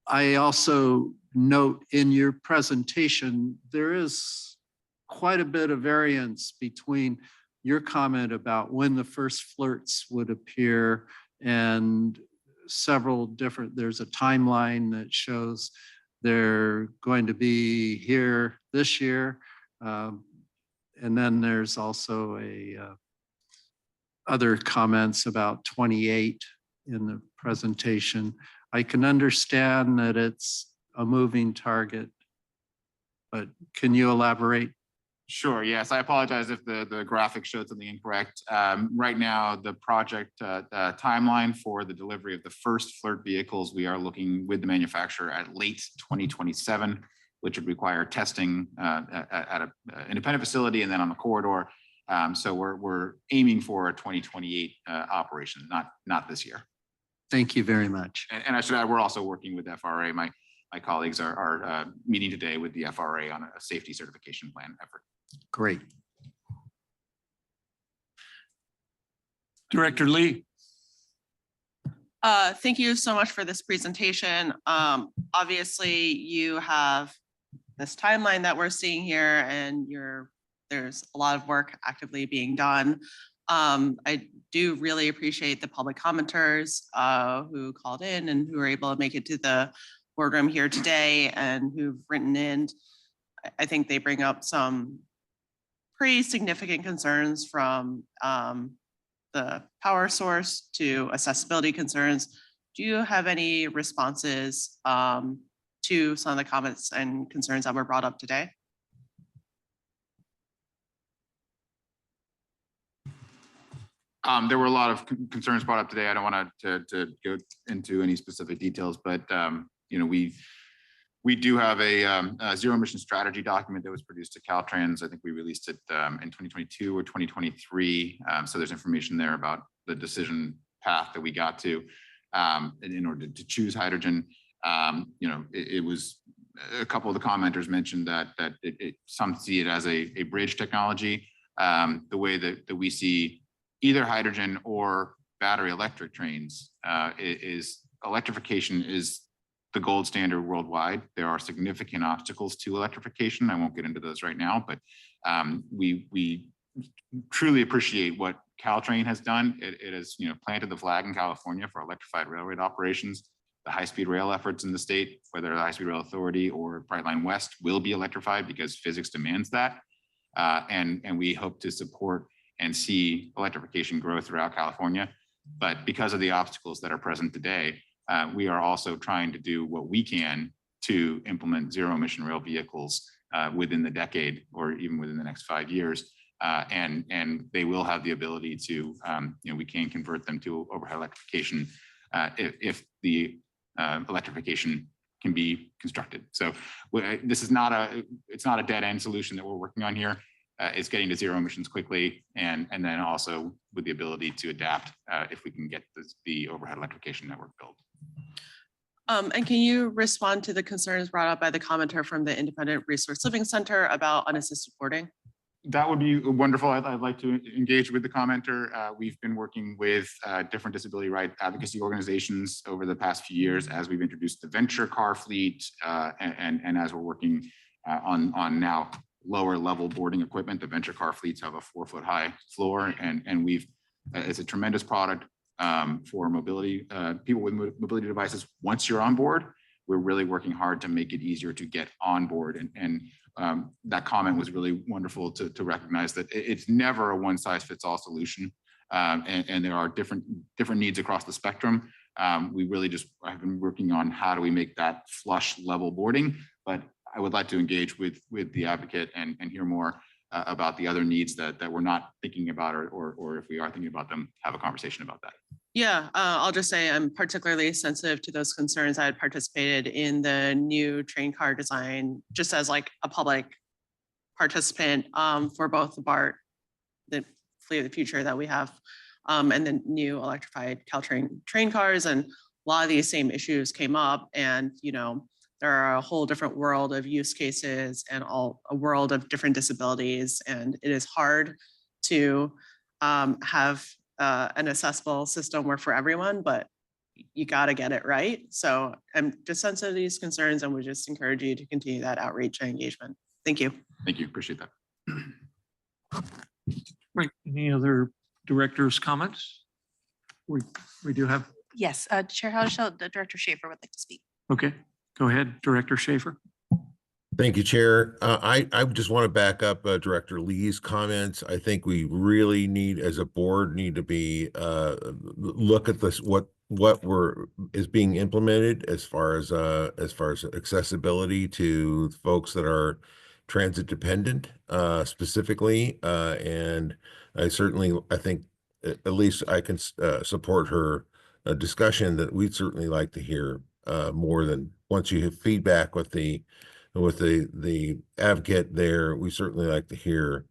I also note in your presentation, there is quite a bit of variance between your comment about when the first flirts would appear and several different, there's a timeline that shows they're going to be here this year. And then there's also other comments about 28 in the presentation. I can understand that it's a moving target, but can you elaborate? Sure, yes. I apologize if the graphic showed something incorrect. Right now, the project timeline for the delivery of the first FLIRT vehicles, we are looking with the manufacturer at late 2027, which would require testing at an independent facility and then on the corridor. So we're aiming for a 2028 operation, not this year. Thank you very much. And I should add, we're also working with FRA. My colleagues are meeting today with the FRA on a safety certification plan effort. Great. Director Lee. Thank you so much for this presentation. Obviously, you have this timeline that we're seeing here, and there's a lot of work actively being done. I do really appreciate the public commenters who called in and who were able to make it to the boardroom here today and who've written in. I think they bring up some pretty significant concerns, from the power source to accessibility concerns. Do you have any responses to some of the comments and concerns that were brought up today? There were a lot of concerns brought up today. I don't want to go into any specific details, but we do have a zero emission strategy document that was produced to Caltrans. I think we released it in 2022 or 2023. So there's information there about the decision path that we got to in order to choose hydrogen. It was a couple of the commenters mentioned that some see it as a bridge technology. The way that we see either hydrogen or battery electric trains is electrification is the gold standard worldwide. There are significant obstacles to electrification. I won't get into those right now, but we truly appreciate what Caltrain has done. It has planted the flag in California for electrified railroad operations. The high-speed rail efforts in the state, whether the High-Speed Rail Authority or Brightline West, will be electrified because physics demands that. And we hope to support and see electrification grow throughout California. But because of the obstacles that are present today, we are also trying to do what we can to implement zero emission rail vehicles within the decade or even within the next 5 years. And they will have the ability to, we can convert them to overhead electrification if the electrification can be constructed. So this is it's not a dead end solution that we're working on here. It's getting to zero emissions quickly, and then also with the ability to adapt if we can get the overhead electrification network built. And can you respond to the concerns brought up by the commenter from the Independent Resource Living Center about unassisted boarding? That would be wonderful. I'd like to engage with the commenter. We've been working with different disability rights advocacy organizations over the past few years as we've introduced the venture car fleet and as we're working on now lower level boarding equipment. The venture car fleets have a 4-foot high floor, and it's a tremendous product for mobility, people with mobility devices. Once you're on board, we're really working hard to make it easier to get on board. And that comment was really wonderful to recognize that it's never a one size fits all solution. And there are different needs across the spectrum. We really just have been working on how do we make that flush level boarding, but I would like to engage with the advocate and hear more about the other needs that we're not thinking about, or if we are thinking about them, have a conversation about that. Yeah, I'll just say I'm particularly sensitive to those concerns. I had participated in the new train car design just as like a public participant for both the BART, the Fleet of the Future that we have, and the new electrified Caltrain train cars. And a lot of these same issues came up, and there are a whole different world of use cases and a world of different disabilities. And it is hard to have an accessible system work for everyone, but you got to get it right. So I'm just sensitive to these concerns and would just encourage you to continue that outreach and engagement. Thank you. Thank you. Appreciate that. Right. Any other directors' comments? We do have. Yes, Chair Howdeshell, Director Schaefer would like to speak. Okay, go ahead, Director Schaefer. Thank you, Chair. I just want to back up Director Lee's comments. I think we really need, as a board, to be look at this what is being implemented as far as accessibility to folks that are transit dependent, specifically. And I think at least I can support her discussion that we'd certainly like to hear more than once you have feedback with the advocate there. We certainly like to hear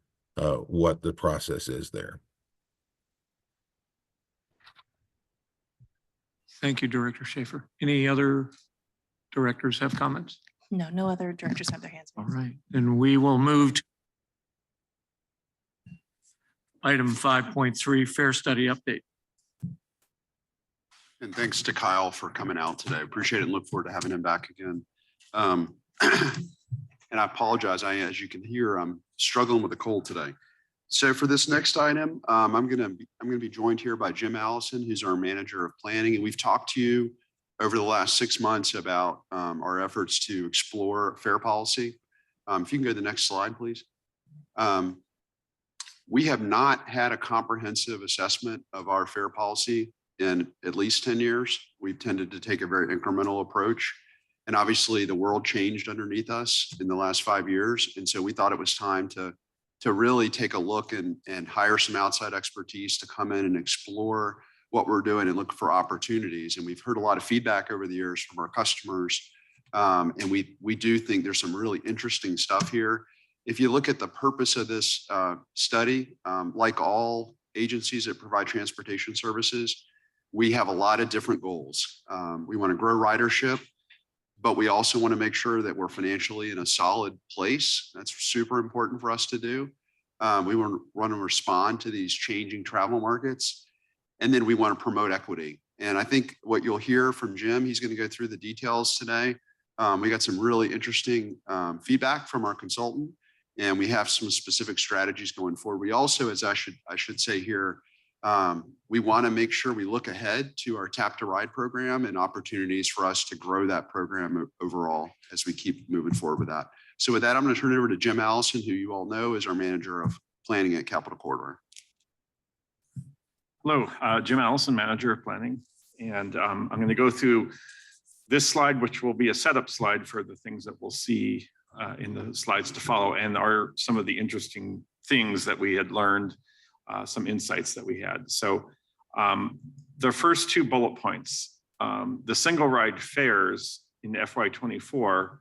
what the process is there. Thank you, Director Schaefer. Any other directors have comments? No, no other directors have their hands All raised. right, then we will move to item 5.3, fair study update. And thanks to Kyle for coming out today. Appreciate it and look forward to having him back again. And I apologize, as you can hear, I'm struggling with a cold today. So for this next item, I'm gonna be joined here by Jim Allison, who's our manager of planning. And we've talked to you over the last 6 months about our efforts to explore fair policy. If you can go to the next slide, please. We have not had a comprehensive assessment of our fair policy in at least 10 years. We've tended to take a very incremental approach. And obviously the world changed underneath us in the last 5 years. And so we thought it was time to really take a look and hire some outside expertise to come in and explore what we're doing and look for opportunities. And we've heard a lot of feedback over the years from our customers. And we do think there's some really interesting stuff here. If you look at the purpose of this study, like all agencies that provide transportation services, we have a lot of different goals. We want to grow ridership, but we also want to make sure that we're financially in a solid place. That's super important for us to do. We want to respond to these changing travel markets. And then we want to promote equity. And I think what you'll hear from Jim, he's going to go through the details today. We got some really interesting feedback from our consultant, and we have some specific strategies going forward. We also, as I should say here, we want to make sure we look ahead to our Tap to Ride program and opportunities for us to grow that program overall as we keep moving forward with that. So with that, I'm going to turn it over to Jim Allison, who you all know is our manager of planning at Capital Corridor. Hello, Jim Allison, manager of planning. And I'm going to go through this slide, which will be a setup slide for the things that we'll see in the slides to follow, and are some of the interesting things that we had learned, some insights that we had. So the first 2 bullet points, the single ride fares in FY24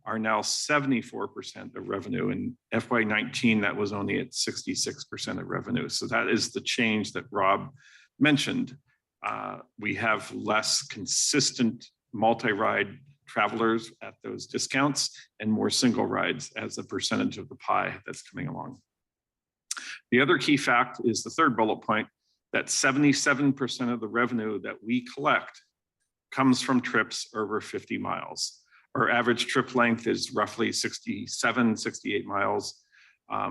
are now 74% of revenue. In FY19, that was only at 66% of revenue. So that is the change that Rob mentioned. We have less consistent multi-ride travelers at those discounts and more single rides as a percentage of the pie that's coming along. The other key fact is the third bullet point, that 77% of the revenue that we collect comes from trips over 50 miles. Our average trip length is roughly 67, 68 miles.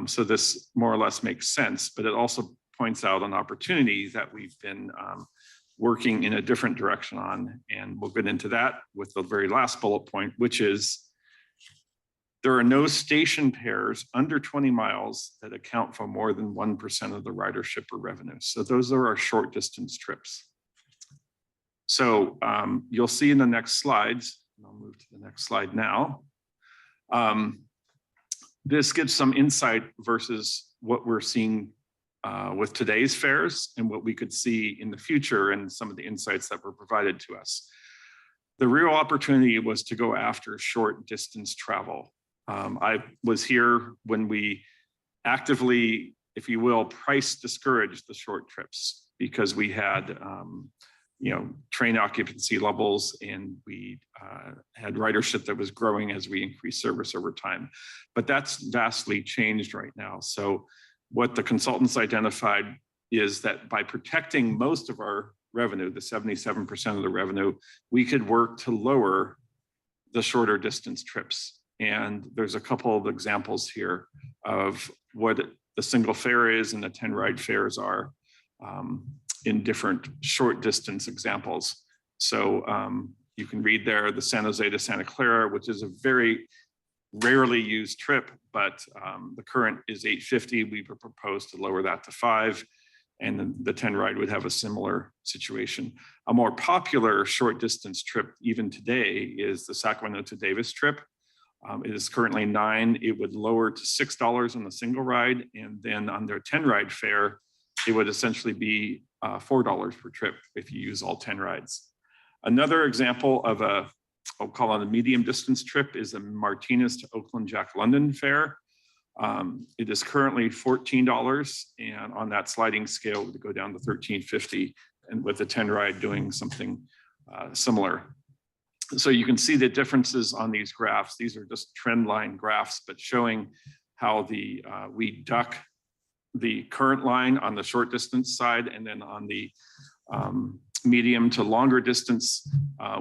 So this more or less makes sense, but it also points out an opportunity that we've been working in a different direction on. And we'll get into that with the very last bullet point, which is there are no station pairs under 20 miles that account for more than 1% of the ridership or revenue. So those are our short distance trips. So you'll see in the next slides, and I'll move to the next slide now. This gives some insight versus what we're seeing with today's fares and what we could see in the future and some of the insights that were provided to us. The real opportunity was to go after short distance travel. I was here when we actively, if you will, price discouraged the short trips because we had train occupancy levels, and we had ridership that was growing as we increased service over time. But that's vastly changed right now. So what the consultants identified is that by protecting most of our revenue, the 77% of the revenue, we could work to lower the shorter distance trips. And there's a couple of examples here of what the single fare is and the 10 ride fares are in different short distance examples. So you can read there the San Jose to Santa Clara, which is a very rarely used trip, but the current is $850. We proposed to lower that to $5, and then the 10 ride would have a similar situation. A more popular short distance trip even today is the Sacramento to Davis trip. It is currently $9. It would lower to $6 on the single ride, and then on their 10 ride fare, it would essentially be $4 per trip if you use all 10 rides. Another example of I'll call it a medium distance trip is a Martinez to Oakland Jack London fare. It is currently $14, and on that sliding scale, it would go down to $13.50, and with the 10 ride doing something similar. So you can see the differences on these graphs. These are just trend line graphs, but showing how we duck the current line on the short distance side, and then on the medium to longer distance,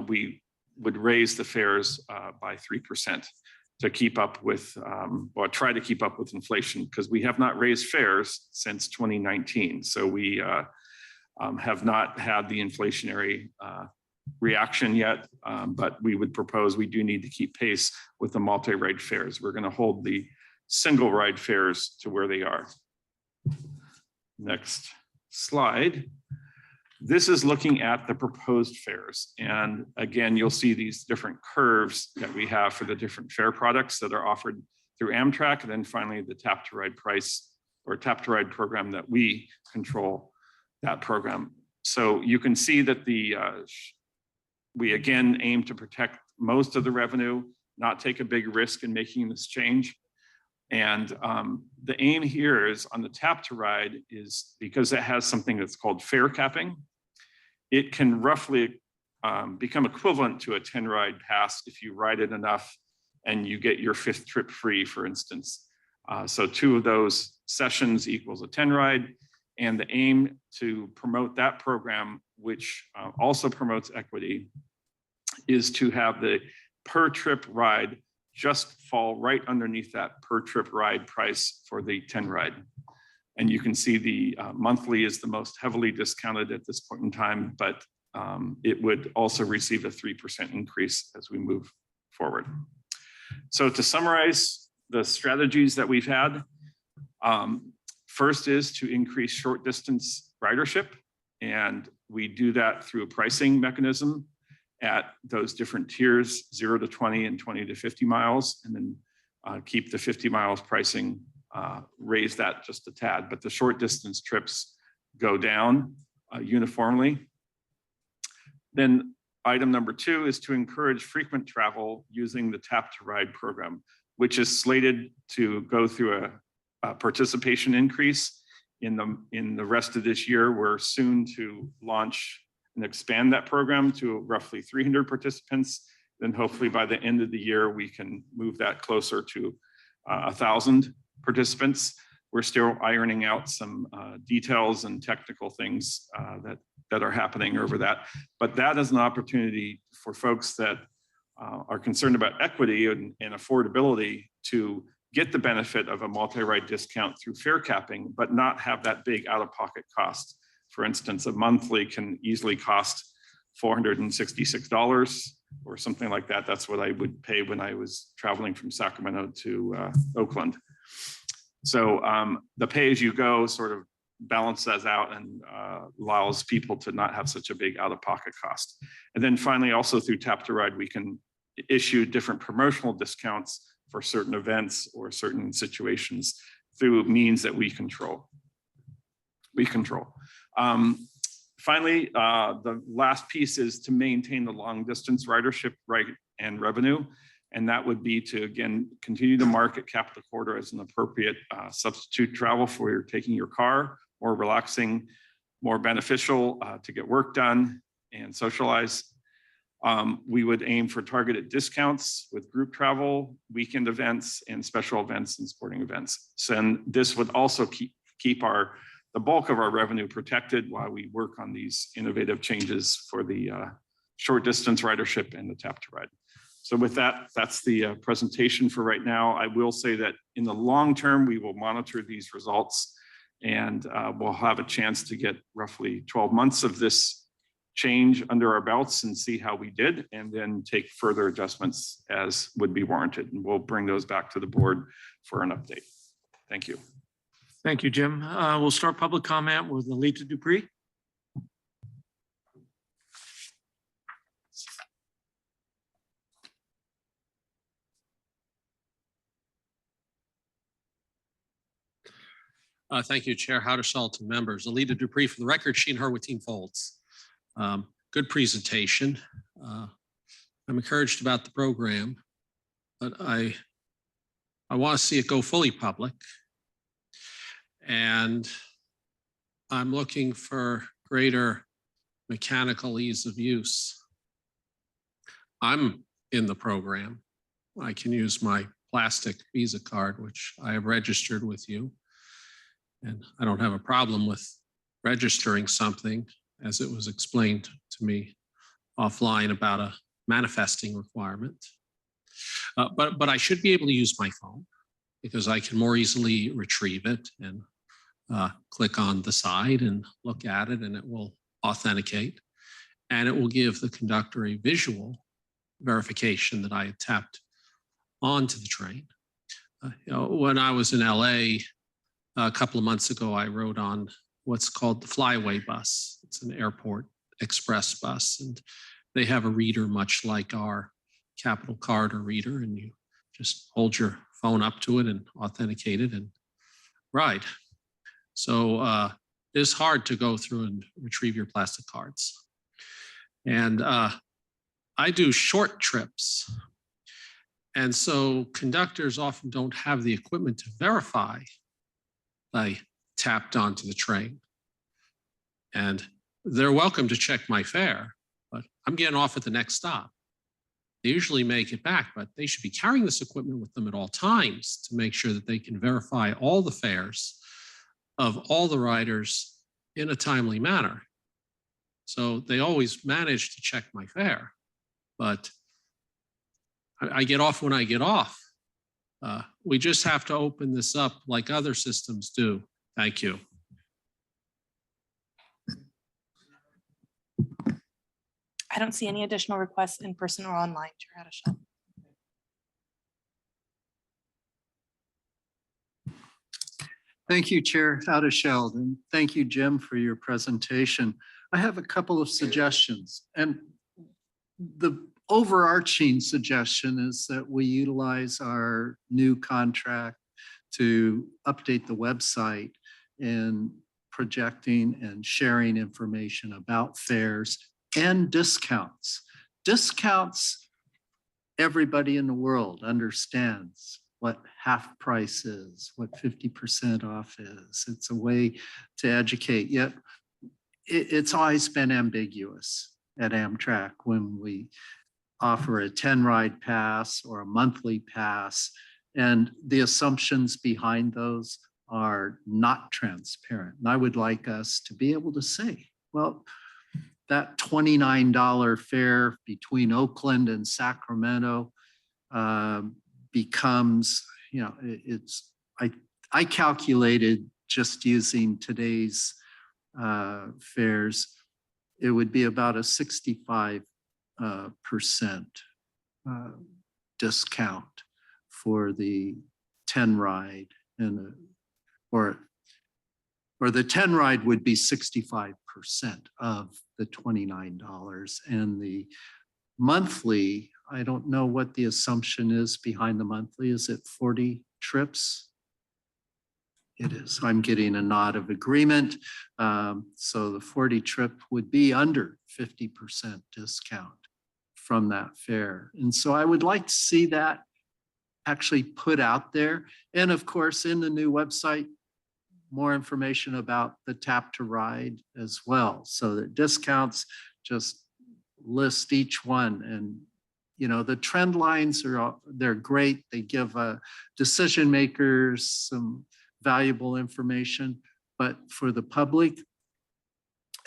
we would raise the fares by 3% to keep up with, or try to keep up with inflation, because we have not raised fares since 2019. So we have not had the inflationary reaction yet, but we would propose we do need to keep pace with the multi-ride fares. We're going to hold the single ride fares to where they are. Next slide. This is looking at the proposed fares. And again, you'll see these different curves that we have for the different fare products that are offered through Amtrak. And then finally, the Tap to Ride price or Tap to Ride program that we control that program. So you can see that we again aim to protect most of the revenue, not take a big risk in making this change. And the aim here is on the Tap to Ride is because it has something that's called fare capping. It can roughly become equivalent to a 10 ride pass if you ride it enough and you get your 5th trip free, for instance. So 2 of those sessions equals a 10 ride. And the aim to promote that program, which also promotes equity, is to have the per trip ride just fall right underneath that per trip ride price for the 10 ride. And you can see the monthly is the most heavily discounted at this point in time, but it would also receive a 3% increase as we move forward. So to summarize the strategies that we've had, first is to increase short distance ridership. And we do that through a pricing mechanism at those different tiers, 0 to 20 and 20 to 50 miles, and then keep the 50 miles pricing, raise that just a tad, but the short distance trips go down uniformly. Then item number 2 is to encourage frequent travel using the Tap to Ride program, which is slated to go through a participation increase in the rest of this year. We're soon to launch and expand that program to roughly 300 participants. Then hopefully by the end of the year, we can move that closer to 1,000 participants. We're still ironing out some details and technical things that are happening over that. But that is an opportunity for folks that are concerned about equity and affordability to get the benefit of a multi-ride discount through fare capping, but not have that big out-of-pocket cost. For instance, a monthly can easily cost $466 or something like that. That's what I would pay when I was traveling from Sacramento to Oakland. So the pay-as-you-go sort of balances out and allows people to not have such a big out-of-pocket cost. And then finally, also through Tap to Ride, we can issue different promotional discounts for certain events or certain situations through means that we control. Finally, the last piece is to maintain the long distance ridership right and revenue. And that would be to, again, continue to market Capital Corridor as an appropriate substitute travel for your taking your car, more relaxing, more beneficial to get work done and socialize. We would aim for targeted discounts with group travel, weekend events, and special events and sporting events. So, and this would also keep the bulk of our revenue protected while we work on these innovative changes for the short distance ridership and the Tap to Ride. So with that, that's the presentation for right now. I will say that in the long term, we will monitor these results and we'll have a chance to get roughly 12 months of this change under our belts and see how we did, and then take further adjustments as would be warranted. And we'll bring those back to the board for an update. Thank you. Thank you, Jim. We'll start public comment with Alita Dupree. Thank you, Chair Howard-Schultz and members. Alita Dupree, for the record, she and her with Team Folds. Good presentation. I'm encouraged about the program, but I I want to see it go fully public. And I'm looking for greater mechanical ease of use. I'm in the program. I can use my plastic Visa card, which I have registered with you. And I don't have a problem with registering something, as it was explained to me offline about a manifesting requirement. But I should be able to use my phone because I can more easily retrieve it and click on the side and look at it, and it will authenticate. And it will give the conductor a visual verification that I had tapped onto the train. When I was in LA a couple of months ago, I rode on what's called the Flyway bus. It's an airport express bus, and they have a reader much like our Capital Card or reader, and you just hold your phone up to it and authenticate it and ride. So it is hard to go through and retrieve your plastic cards. And I do short trips. And so conductors often don't have the equipment to verify I tapped onto the train. And they're welcome to check my fare, but I'm getting off at the next stop. They usually make it back, but they should be carrying this equipment with them at all times to make sure that they can verify all the fares of all the riders in a timely manner. So they always manage to check my fare, but I get off when I get off. We just have to open this up like other systems do. Thank you. I don't see any additional requests in person or online, Chair Haddishell. Thank you, Chair Haddishell, and thank you, Jim, for your presentation. I have a couple of suggestions, and the overarching suggestion is that we utilize our new contract to update the website and projecting and sharing information about fares and discounts. Discounts, everybody in the world understands what half price is, what 50% off is. It's a way to educate, yet it's always been ambiguous at Amtrak when we offer a 10-ride pass or a monthly pass, and the assumptions behind those are not transparent. And I would like us to be able to say, well, that $29 fare between Oakland and Sacramento becomes, you know, it's, I calculated just using today's fares, it would be about a 65% discount for the 10 ride, and or the 10 ride would be 65% of the $29, and the monthly, I don't know what the assumption is behind the monthly. Is it 40 trips? It is. I'm getting a nod of agreement. So the 40 trip would be under 50% discount from that fare. And so I would like to see that actually put out there. And of course, in the new website, more information about the tap to ride as well. So that discounts just list each one. And, you know, the trend lines they're great. They give decision makers some valuable information, but for the public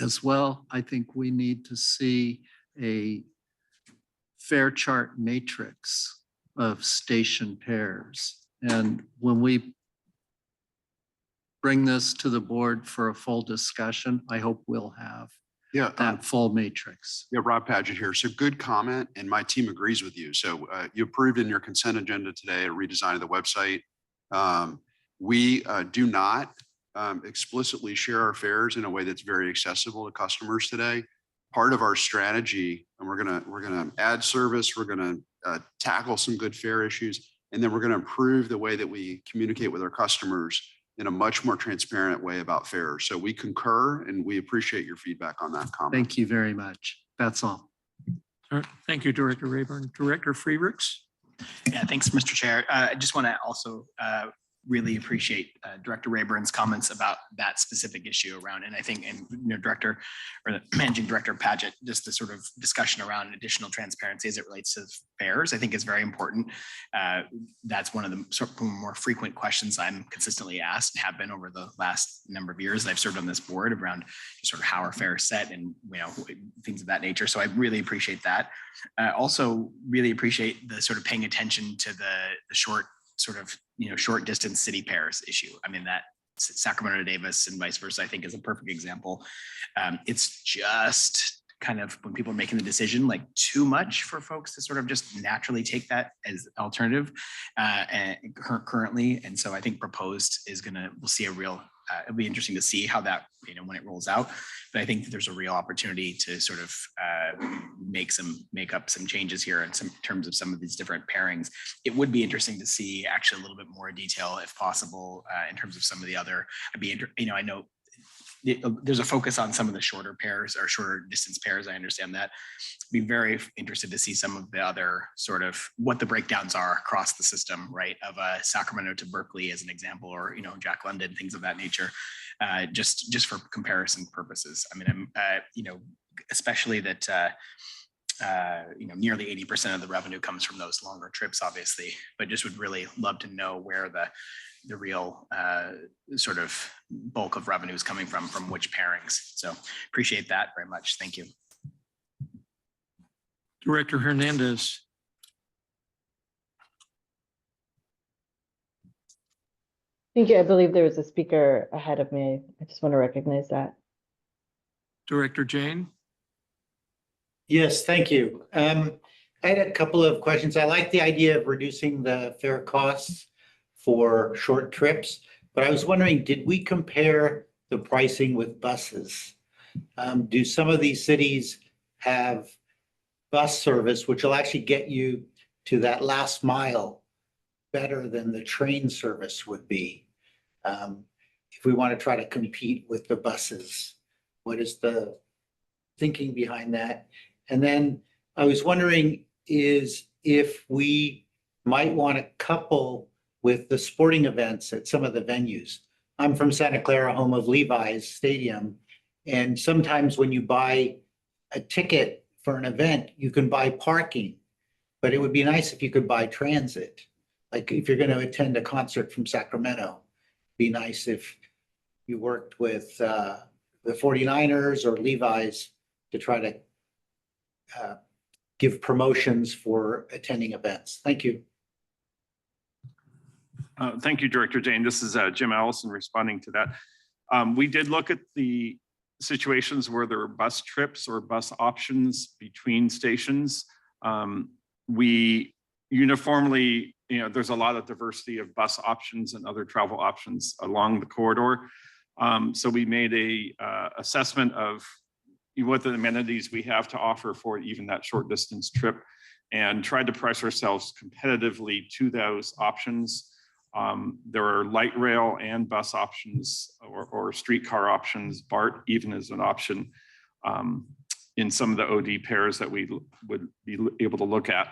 as well, I think we need to see a fare chart matrix of station pairs. And when we bring this to the board for a full discussion, I hope we'll have that full matrix. Yeah, Rob Paget here. So good comment, and my team agrees with you. So you approved in your consent agenda today a redesign of the website. We do not explicitly share our fares in a way that's very accessible to customers today. Part of our strategy, and we're gonna add service, we're gonna tackle some good fare issues, and then we're gonna improve the way that we communicate with our customers in a much more transparent way about fares. So we concur, and we appreciate your feedback on that comment. Thank you very much. That's all. All right. Thank you, Director Rayburn. Director Freebricks. Yeah, thanks, Mr. Chair. I just want to also really appreciate Director Rayburn's comments about that specific issue around, and I think, and Director or the Managing Director Paget, just the sort of discussion around additional transparency as it relates to fares, I think is very important. That's one of the sort of more frequent questions I'm consistently asked and have been over the last number of years that I've served on this board around sort of how our fares set and things of that nature. So I really appreciate that. Also really appreciate the sort of paying attention to the short sort of short distance city pairs issue. I mean, that Sacramento to Davis and vice versa, I think is a perfect example. It's just kind of when people are making the decision, like too much for folks to sort of just naturally take that as alternative currently. And so I think proposed is we'll see a real, it'll be interesting to see how that, when it rolls out. But I think that there's a real opportunity to sort of make up some changes here in terms of some of these different pairings. It would be interesting to see actually a little bit more detail if possible in terms of some of the other, I know there's a focus on some of the shorter pairs or shorter distance pairs. I understand that. Be very interested to see some of the other sort of what the breakdowns are across the system, right? Of Sacramento to Berkeley as an example, or Jack London, things of that nature, just for comparison purposes. I mean, I'm especially that nearly 80% of the revenue comes from those longer trips, obviously, but just would really love to know where the real sort of bulk of revenue is coming from which pairings. So appreciate that very much. Thank you. Director Hernandez. Thank you. I believe there was a speaker ahead of me. I just want to recognize that. Director Jane. Yes, thank you. I had a couple of questions. I like the idea of reducing the fare costs for short trips, but I was wondering, did we compare the pricing with buses? Do some of these cities have bus service, which will actually get you to that last mile better than the train service would be? If we want to try to compete with the buses, what is the thinking behind that? And then I was wondering is if we might want to couple with the sporting events at some of the venues. I'm from Santa Clara, home of Levi's Stadium. And sometimes when you buy a ticket for an event, you can buy parking, but it would be nice if you could buy transit. Like if you're going to attend a concert from Sacramento, it'd be nice if you worked with the 49ers or Levi's to try to give promotions for attending events. Thank you. Thank you, Director Jane. This is Jim Allison responding to that. We did look at the situations where there were bus trips or bus options between stations. We uniformly, there's a lot of diversity of bus options and other travel options along the corridor. So we made a assessment of what the amenities we have to offer for even that short distance trip and tried to price ourselves competitively to those options. There are light rail and bus options or streetcar options. BART even is an option in some of the OD pairs that we would be able to look at.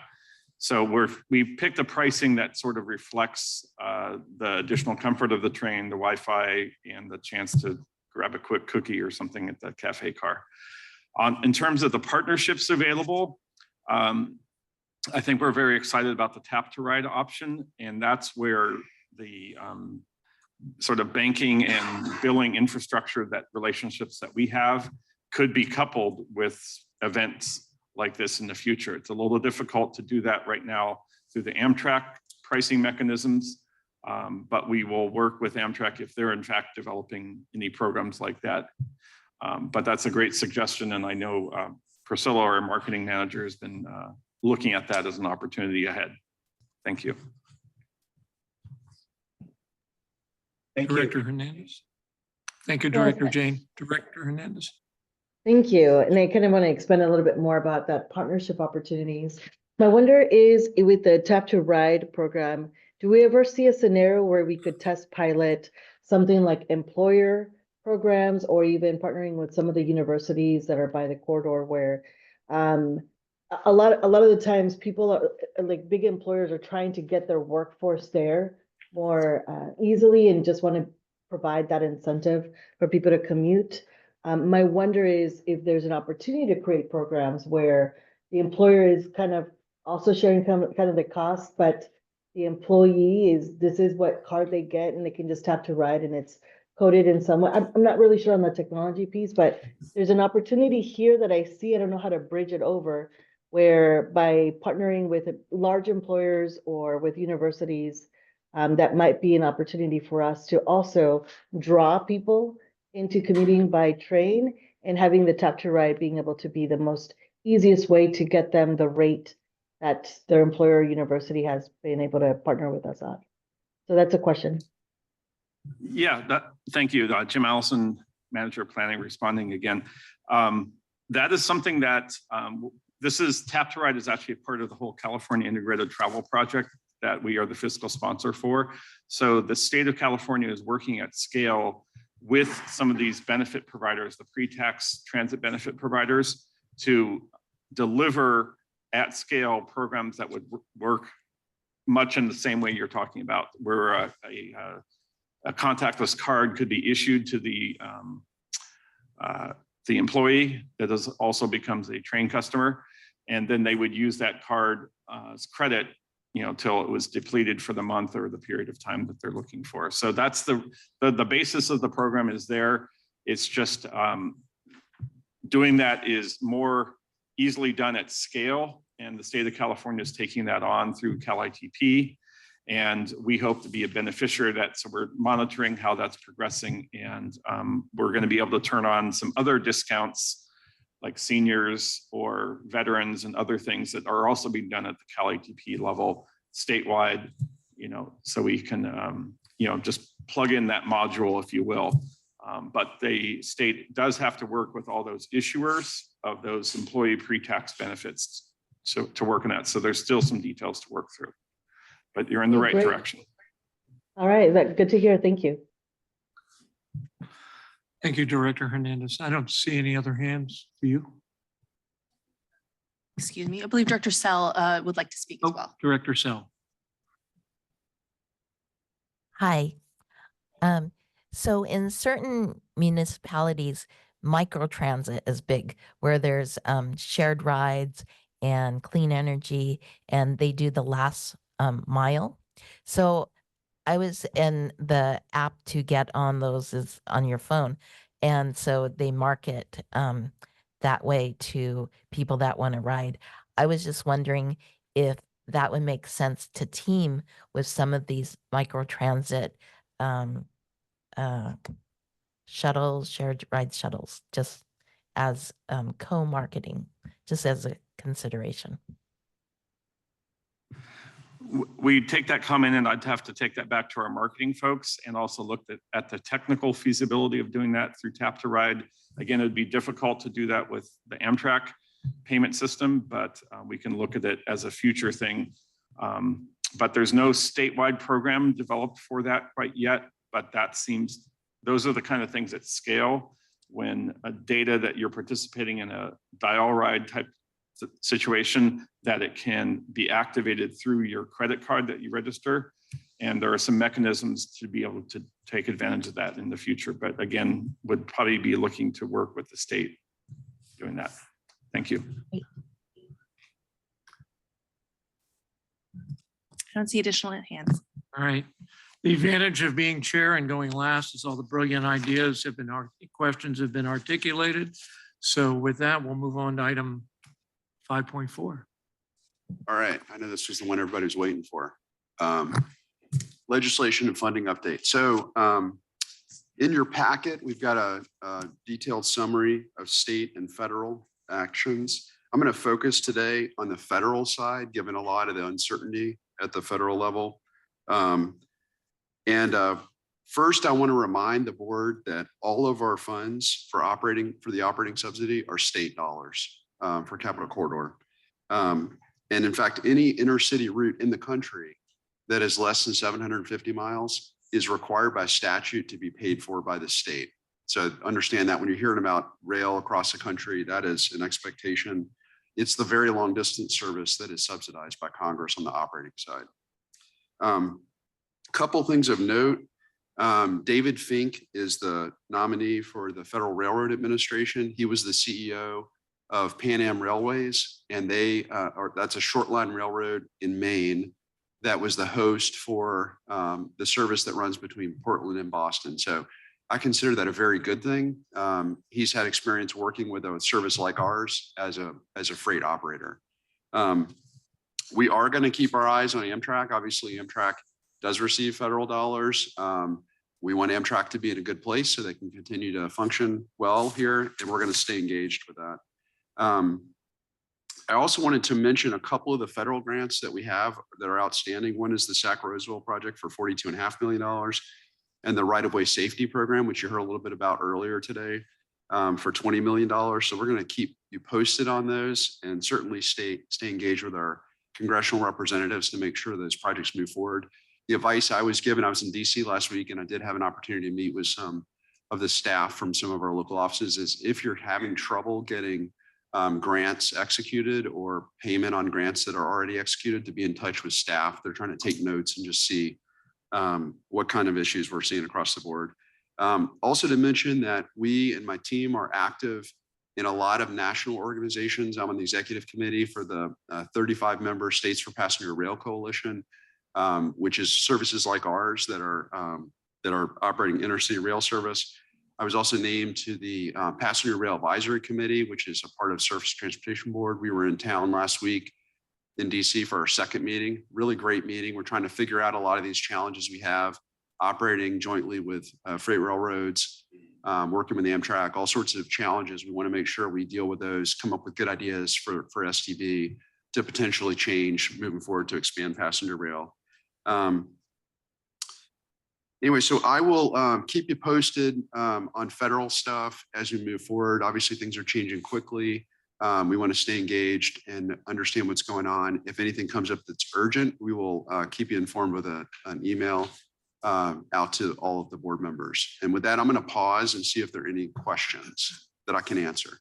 So we picked a pricing that sort of reflects the additional comfort of the train, the Wi-Fi, and the chance to grab a quick cookie or something at the cafe car. In terms of the partnerships available, I think we're very excited about the tap to ride option, and that's where the sort of banking and billing infrastructure that relationships that we have could be coupled with events like this in the future. It's a little difficult to do that right now through the Amtrak pricing mechanisms, but we will work with Amtrak if they're in fact developing any programs like that. But that's a great suggestion, and I know Priscilla, our marketing manager, has been looking at that as an opportunity ahead. Thank you. Thank Director Hernandez. Thank you, Director Jane. Director Hernandez. Thank you. And I kind of want to expand a little bit more about that partnership opportunities. My wonder is with the Tap to Ride program, do we ever see a scenario where we could test pilot something like employer programs or even partnering with some of the universities that are by the corridor where a lot of the times people are like big employers are trying to get their workforce there more easily and just want to provide that incentive for people to commute. My wonder is if there's an opportunity to create programs where the employer is kind of also sharing kind of the cost, but the employee this is what card they get and they can just tap to ride and it's coded in some way. I'm not really sure on the technology piece, but there's an opportunity here that I see. I don't know how to bridge it over, where by partnering with large employers or with universities, that might be an opportunity for us to also draw people into commuting by train and having the tap to ride being able to be the most easiest way to get them the rate that their employer or university has been able to partner with us on. So that's a question. Yeah, thank you. Jim Allison, Manager of Planning, responding again. That is something that Tap to Ride is actually a part of the whole California Integrated Travel Project that we are the fiscal sponsor for. So the state of California is working at scale with some of these benefit providers, the pre-tax transit benefit providers, to deliver at scale programs that would work much in the same way you're talking about, where a contactless card could be issued to the employee that also becomes a train customer, and then they would use that card as credit, till it was depleted for the month or the period of time that they're looking for. So that's the basis of the program is there. It's just doing that is more easily done at scale, and the state of California is taking that on through CalITP. And we hope to be a beneficiary of that. So we're monitoring how that's progressing. And we're going to be able to turn on some other discounts like seniors or veterans and other things that are also being done at the CalITP level statewide, so we can, just plug in that module, if you will. But the state does have to work with all those issuers of those employee pre-tax benefits to work on that. So there's still some details to work through. But you're in the right Great. direction. All right, good to hear. Thank you. Thank you, Director Hernandez. I don't see any other hands for you. Excuse me, I believe Director Sell would like to speak as well. Director Sell. Hi. So in certain municipalities, microtransit is big, where there's shared rides and clean energy, and they do the last mile. So I was in the app to get on those is on your phone. And so they market that way to people that want to ride. I was just wondering if that would make sense to team with some of these microtransit shuttles, shared ride shuttles, just as co-marketing, just as a consideration. We take that comment and I'd have to take that back to our marketing folks and also look at the technical feasibility of doing that through Tap to Ride. Again, it'd be difficult to do that with the Amtrak payment system, but we can look at it as a future thing. But there's no statewide program developed for that quite yet, but those are the kind of things at scale when data that you're participating in a dial ride type situation, that it can be activated through your credit card that you register. And there are some mechanisms to be able to take advantage of that in the future. But again, would probably be looking to work with the state doing that. Thank you. I don't see additional hands. All right. The advantage of being chair and going last is all the brilliant ideas questions have been articulated. So with that, we'll move on to item 5.4. All right, I know this was the one everybody's waiting for. Legislation and funding update. So in your packet, we've got a detailed summary of state and federal actions. I'm going to focus today on the federal side, given a lot of the uncertainty at the federal level. First, I want to remind the board that all of our funds for the operating subsidy are state dollars for Capital Corridor. And in fact, any intercity route in the country that is less than 750 miles is required by statute to be paid for by the state. So understand that when you're hearing about rail across the country, that is an expectation It's the very long distance service that is subsidized by Congress on the operating side. Couple things of note. David Fink is the nominee for the Federal Railroad Administration. He was the CEO of Pan Am Railways, and that's a short line railroad in Maine that was the host for the service that runs between Portland and Boston. So I consider that a very good thing. He's had experience working with a service like ours as a freight operator. We are going to keep our eyes on Amtrak. Obviously, Amtrak does receive federal dollars. We want Amtrak to be in a good place so they can continue to function well here, and we're going to stay engaged with that. I also wanted to mention a couple of the federal grants that we have that are outstanding. One is the Sac-Roseville project for $42.5 million, and the right-of-way safety program, which you heard a little bit about earlier today, for $20 million. So we're going to keep you posted on those, and certainly stay engaged with our congressional representatives to make sure those projects move forward. The advice I was given, I was in DC last week, and I did have an opportunity to meet with some of the staff from some of our local offices, is if you're having trouble getting grants executed or payment on grants that are already executed, to be in touch with staff. They're trying to take notes and just see what kind of issues we're seeing across the board. Also to mention that we and my team are active in a lot of national organizations. I'm on the executive committee for the 35-member States for Passenger Rail Coalition, which is services like ours that are operating intercity rail service. I was also named to the Passenger Rail Advisory Committee, which is a part of Surface Transportation Board. We were in town last week in DC for our second meeting, really great meeting. We're trying to figure out a lot of these challenges we have operating jointly with freight railroads, working with Amtrak, all sorts of challenges. We want to make sure we deal with those, come up with good ideas for STB to potentially change moving forward to expand passenger rail. Anyway, so I will keep you posted on federal stuff as we move forward. Obviously, things are changing quickly. We want to stay engaged and understand what's going on. If anything comes up that's urgent, we will keep you informed with an email out to all of the board members. And with that, I'm going to pause and see if there are any questions that I can answer.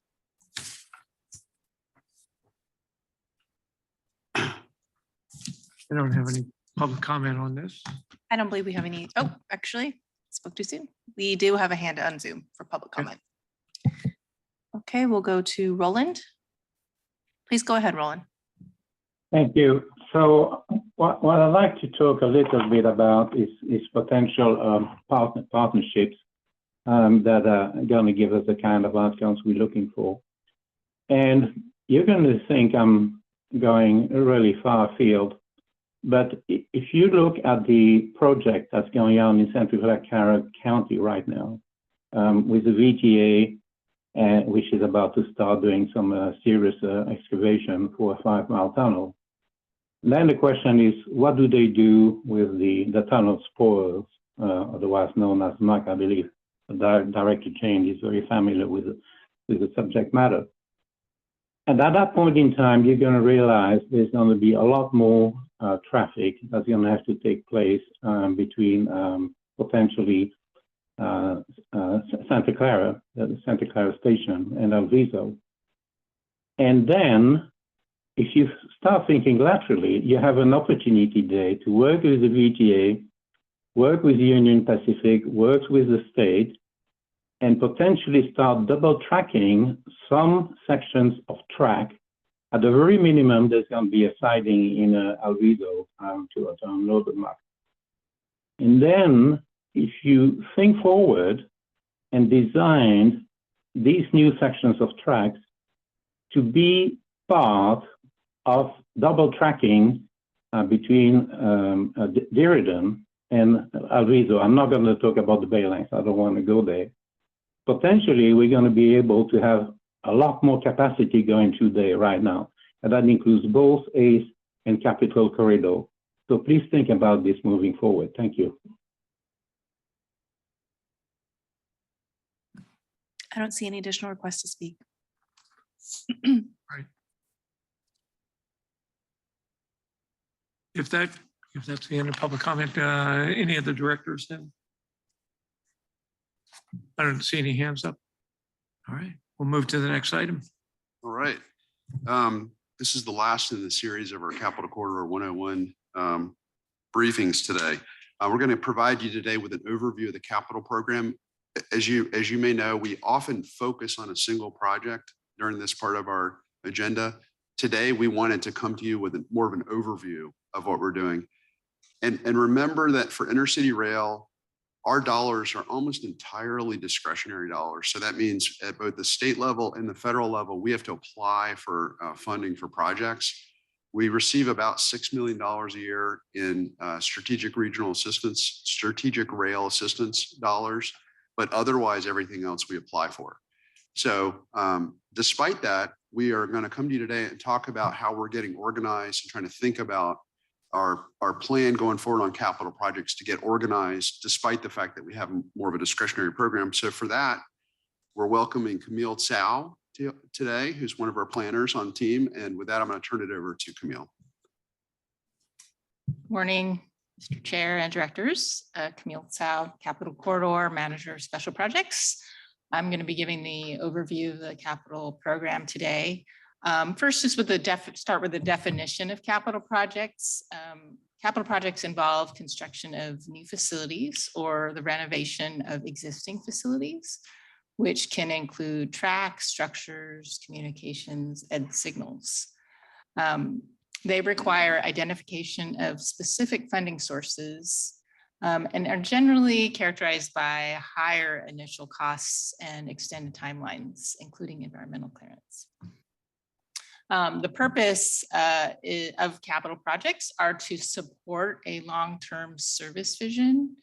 I don't have any public comment on this. I don't believe we have any. Oh, actually, spoke too soon. We do have a hand on Zoom for public comment. Okay, we'll go to Roland. Please go ahead, Roland. Thank you. So what I'd like to talk a little bit about is potential partnerships that are going to give us the kind of outcomes we're looking for. And you're going to think I'm going really far afield. But if you look at the project that's going on in Central Clark County right now, with the VTA, which is about to start doing some serious excavation for a 5-mile tunnel, then the question is, what do they do with the tunnel spoils, otherwise known as muck? I believe Director Jane is very familiar with the subject matter. And at that point in time, you're going to realize there's going to be a lot more traffic that's going to have to take place between potentially Santa Clara, the Santa Clara station, and El Viso. And then, if you start thinking laterally, you have an opportunity there to work with the VTA, work with Union Pacific, work with the state, and potentially start double tracking some sections of track. At the very minimum, there's going to be a siding in El Viso to unload the muck. And then, if you think forward and design these new sections of tracks to be part of double tracking between Diridan and El Viso, I'm not going to talk about the bay length, I don't want to go there. Potentially, we're going to be able to have a lot more capacity going through there right now. And that includes both ACE and Capitol Corridor. So please think about this moving forward. Thank you. I don't see any additional requests to speak. Right. If that's the end of public comment, any of the directors then? I don't see any hands up. All right, we'll move to the next item. All right. This is the last in the series of our Capital Corridor 101 briefings today. We're going to provide you today with an overview of the capital program. As you may know, we often focus on a single project during this part of our agenda. Today, we wanted to come to you with more of an overview of what we're doing. And remember that for intercity rail, our dollars are almost entirely discretionary dollars. So that means at both the state level and the federal level, we have to apply for funding for projects. We receive about $6 million a year in strategic regional assistance, strategic rail assistance dollars, but otherwise everything else we apply for. So despite that, we are going to come to you today and talk about how we're getting organized and trying to think about our plan going forward on capital projects to get organized, despite the fact that we have more of a discretionary program. So for that, we're welcoming Camille Tsao today, who's one of our planners on team. And with that, I'm going to turn it over to Camille. Morning, Mr. Chair and directors. Camille Tsao, Capital Corridor Manager of Special Projects. I'm going to be giving the overview of the capital program today. First, just with start with the definition of capital projects. Capital projects involve construction of new facilities or the renovation of existing facilities, which can include tracks, structures, communications, and signals. They require identification of specific funding sources and are generally characterized by higher initial costs and extended timelines, including environmental clearance. The purpose of capital projects are to support a long-term service vision.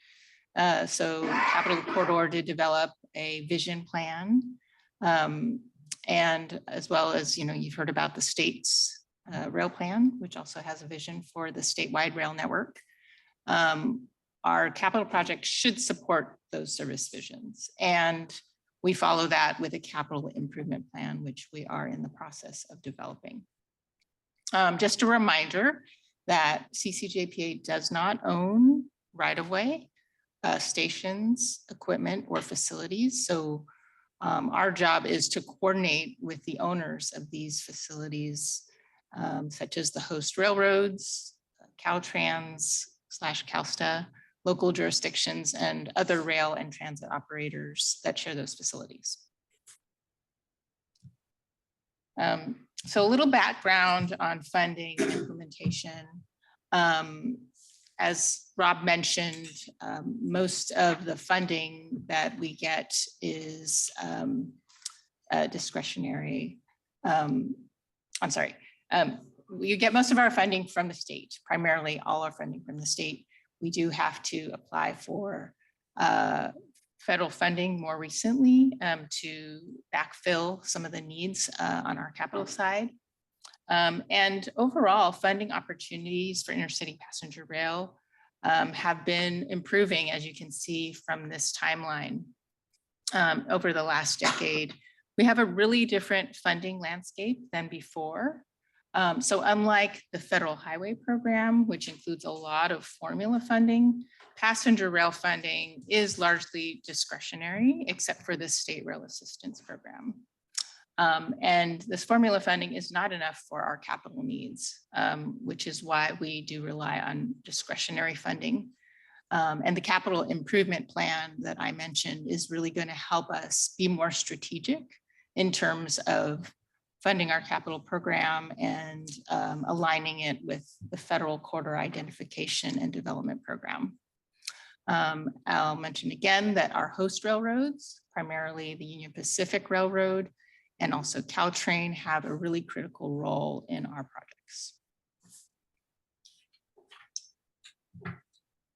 So Capital Corridor did develop a vision plan, and as well as, you've heard about the state's rail plan, which also has a vision for the statewide rail network. Our capital project should support those service visions, and we follow that with a capital improvement plan, which we are in the process of developing. Just a reminder that CCJPA does not own right-of-way, stations, equipment, or facilities. So our job is to coordinate with the owners of these facilities, such as the host railroads, Caltrans/CalSTA, local jurisdictions, and other rail and transit operators that share those facilities. So a little background on funding and implementation. As Rob mentioned, most of the funding that we get is discretionary. We get most of our funding from the state, primarily all our funding from the state. We do have to apply for federal funding more recently to backfill some of the needs on our capital side. And overall, funding opportunities for intercity passenger rail have been improving, as you can see from this timeline. Over the last decade, we have a really different funding landscape than before. So unlike the federal highway program, which includes a lot of formula funding, passenger rail funding is largely discretionary, except for the state rail assistance program. And this formula funding is not enough for our capital needs, which is why we do rely on discretionary funding. And the capital improvement plan that I mentioned is really going to help us be more strategic in terms of funding our capital program and aligning it with the federal corridor identification and development program. I'll mention again that our host railroads, primarily the Union Pacific Railroad and also Caltrain, have a really critical role in our projects.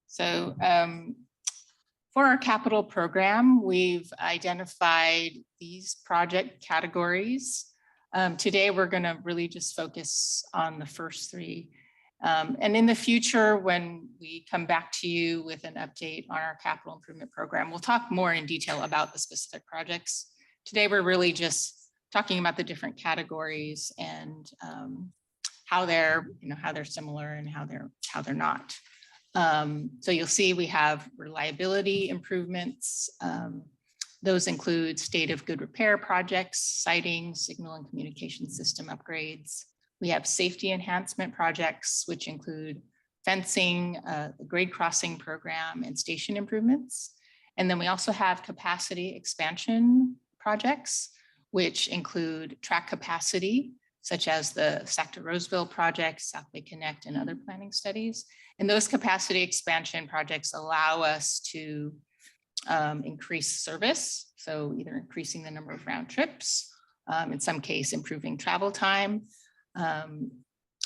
So for our capital program, we've identified these project categories. Today, we're going to really just focus on the first three. And in the future, when we come back to you with an update on our capital improvement program, we'll talk more in detail about the specific projects. Today, we're really just talking about the different categories and how they're similar and how they're not. So you'll see we have reliability improvements, Those include state of good repair projects, siting, signal and communication system upgrades. We have safety enhancement projects, which include fencing, the grade crossing program, and station improvements. And then we also have capacity expansion projects, which include track capacity, such as the Sac Roseville project, South Bay Connect, and other planning studies. And those capacity expansion projects allow us to increase service. So either increasing the number of round trips, in some case, improving travel time.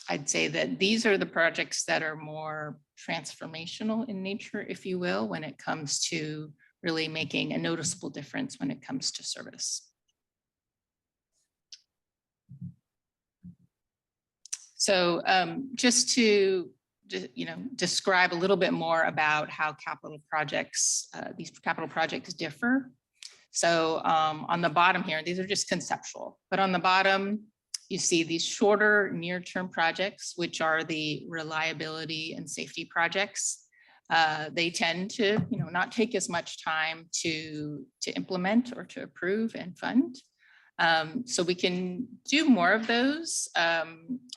I'd say that these are the projects that are more transformational in nature, if you will, when it comes to really making a noticeable difference when it comes to service. So just to describe a little bit more about how capital projects, these capital projects differ. So on the bottom here, these are just conceptual, but on the bottom, you see these shorter near-term projects, which are the reliability and safety projects. They tend to not take as much time to implement or to approve and fund. So we can do more of those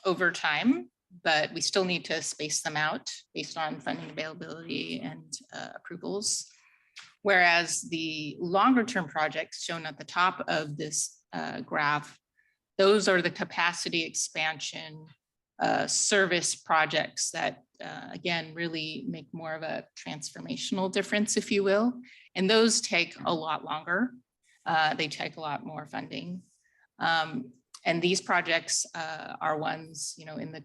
over time, but we still need to space them out based on funding availability and approvals. Whereas the longer term projects shown at the top of this graph, those are the capacity expansion service projects that, again, really make more of a transformational difference, if you will. And those take a lot longer. They take a lot more funding. And these projects are ones, in the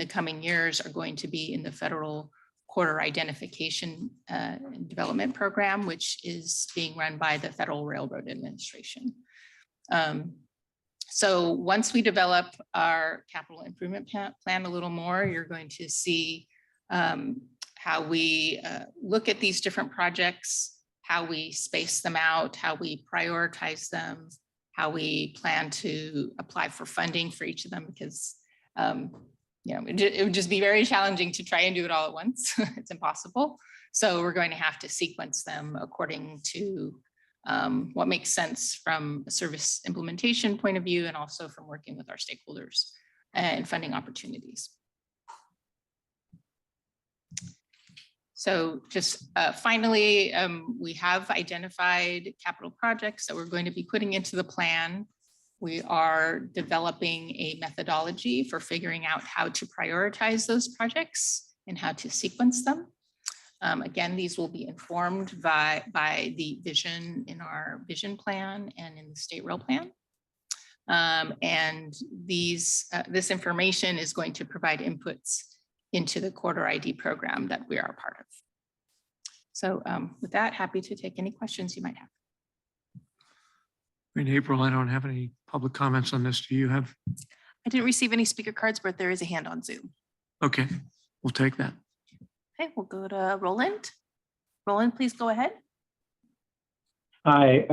coming years are going to be in the federal corridor identification and development program, which is being run by the Federal Railroad Administration. So once we develop our capital improvement plan a little more, you're going to see how we look at these different projects, how we space them out, how we prioritize them, how we plan to apply for funding for each of them, because it would just be very challenging to try and do it all at once. It's impossible. So we're going to have to sequence them according to what makes sense from a service implementation point of view, and also from working with our stakeholders and funding opportunities. So just finally, we have identified capital projects that we're going to be putting into the plan. We are developing a methodology for figuring out how to prioritize those projects and how to sequence them. Again, these will be informed by the vision in our vision plan and in the state rail plan. And this information is going to provide inputs into the Corridor ID program that we are a part of. So with that, happy to take any questions you might have. In April, I don't have any public comments on this. Do you have? I didn't receive any speaker cards, but there is a hand on Zoom. Okay, we'll take that. Okay, we'll go to Roland. Roland, please go ahead. Hi,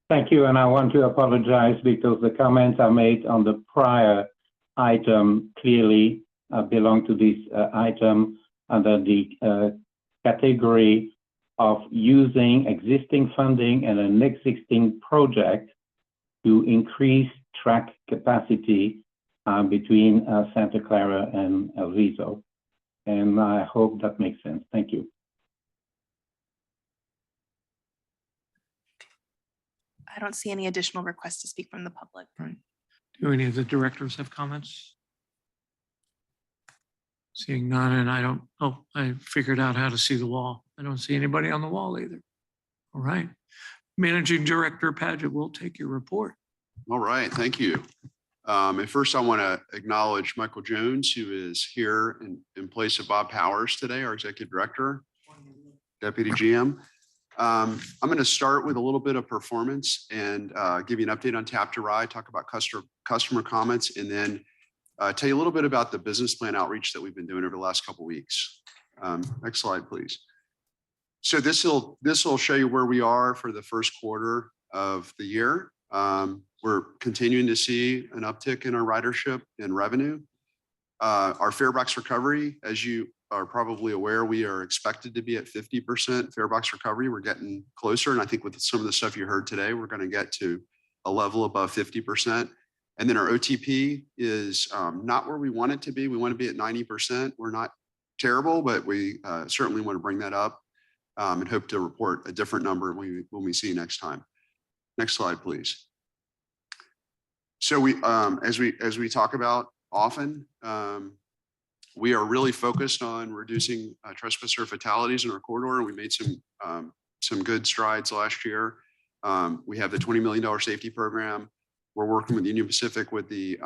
thank you. And I want to apologize because the comments I made on the prior item clearly belong to this item under the category of using existing funding and an existing project to increase track capacity between Santa Clara and El Viso. And I hope that makes sense. Thank you. I don't see any additional requests to speak from the public. Right. Do any of the directors have comments? Seeing none, and I figured out how to see the wall. I don't see anybody on the wall either. All right. Managing Director Paget will take your report. All right, thank you. And first, I want to acknowledge Michael Jones, who is here in place of Bob Powers today, our Executive Director, Deputy GM. I'm going to start with a little bit of performance and give you an update on Tap to Ride, talk about customer comments, and then tell you a little bit about the business plan outreach that we've been doing over the last couple of weeks. Next slide, please. So this will show you where we are for the first quarter of the year. We're continuing to see an uptick in our ridership and revenue. Our fare box recovery, as you are probably aware, we are expected to be at 50% fare box recovery. We're getting closer. And I think with some of the stuff you heard today, we're going to get to a level above 50%. And then our OTP is not where we want it to be. We want to be at 90%. We're not terrible, but we certainly want to bring that up and hope to report a different number when we see you next time. Next slide, please. So as we talk about often, we are really focused on reducing trespasser fatalities in our corridor. We made some good strides last year. We have the $20 million safety program. We're working with Union Pacific with the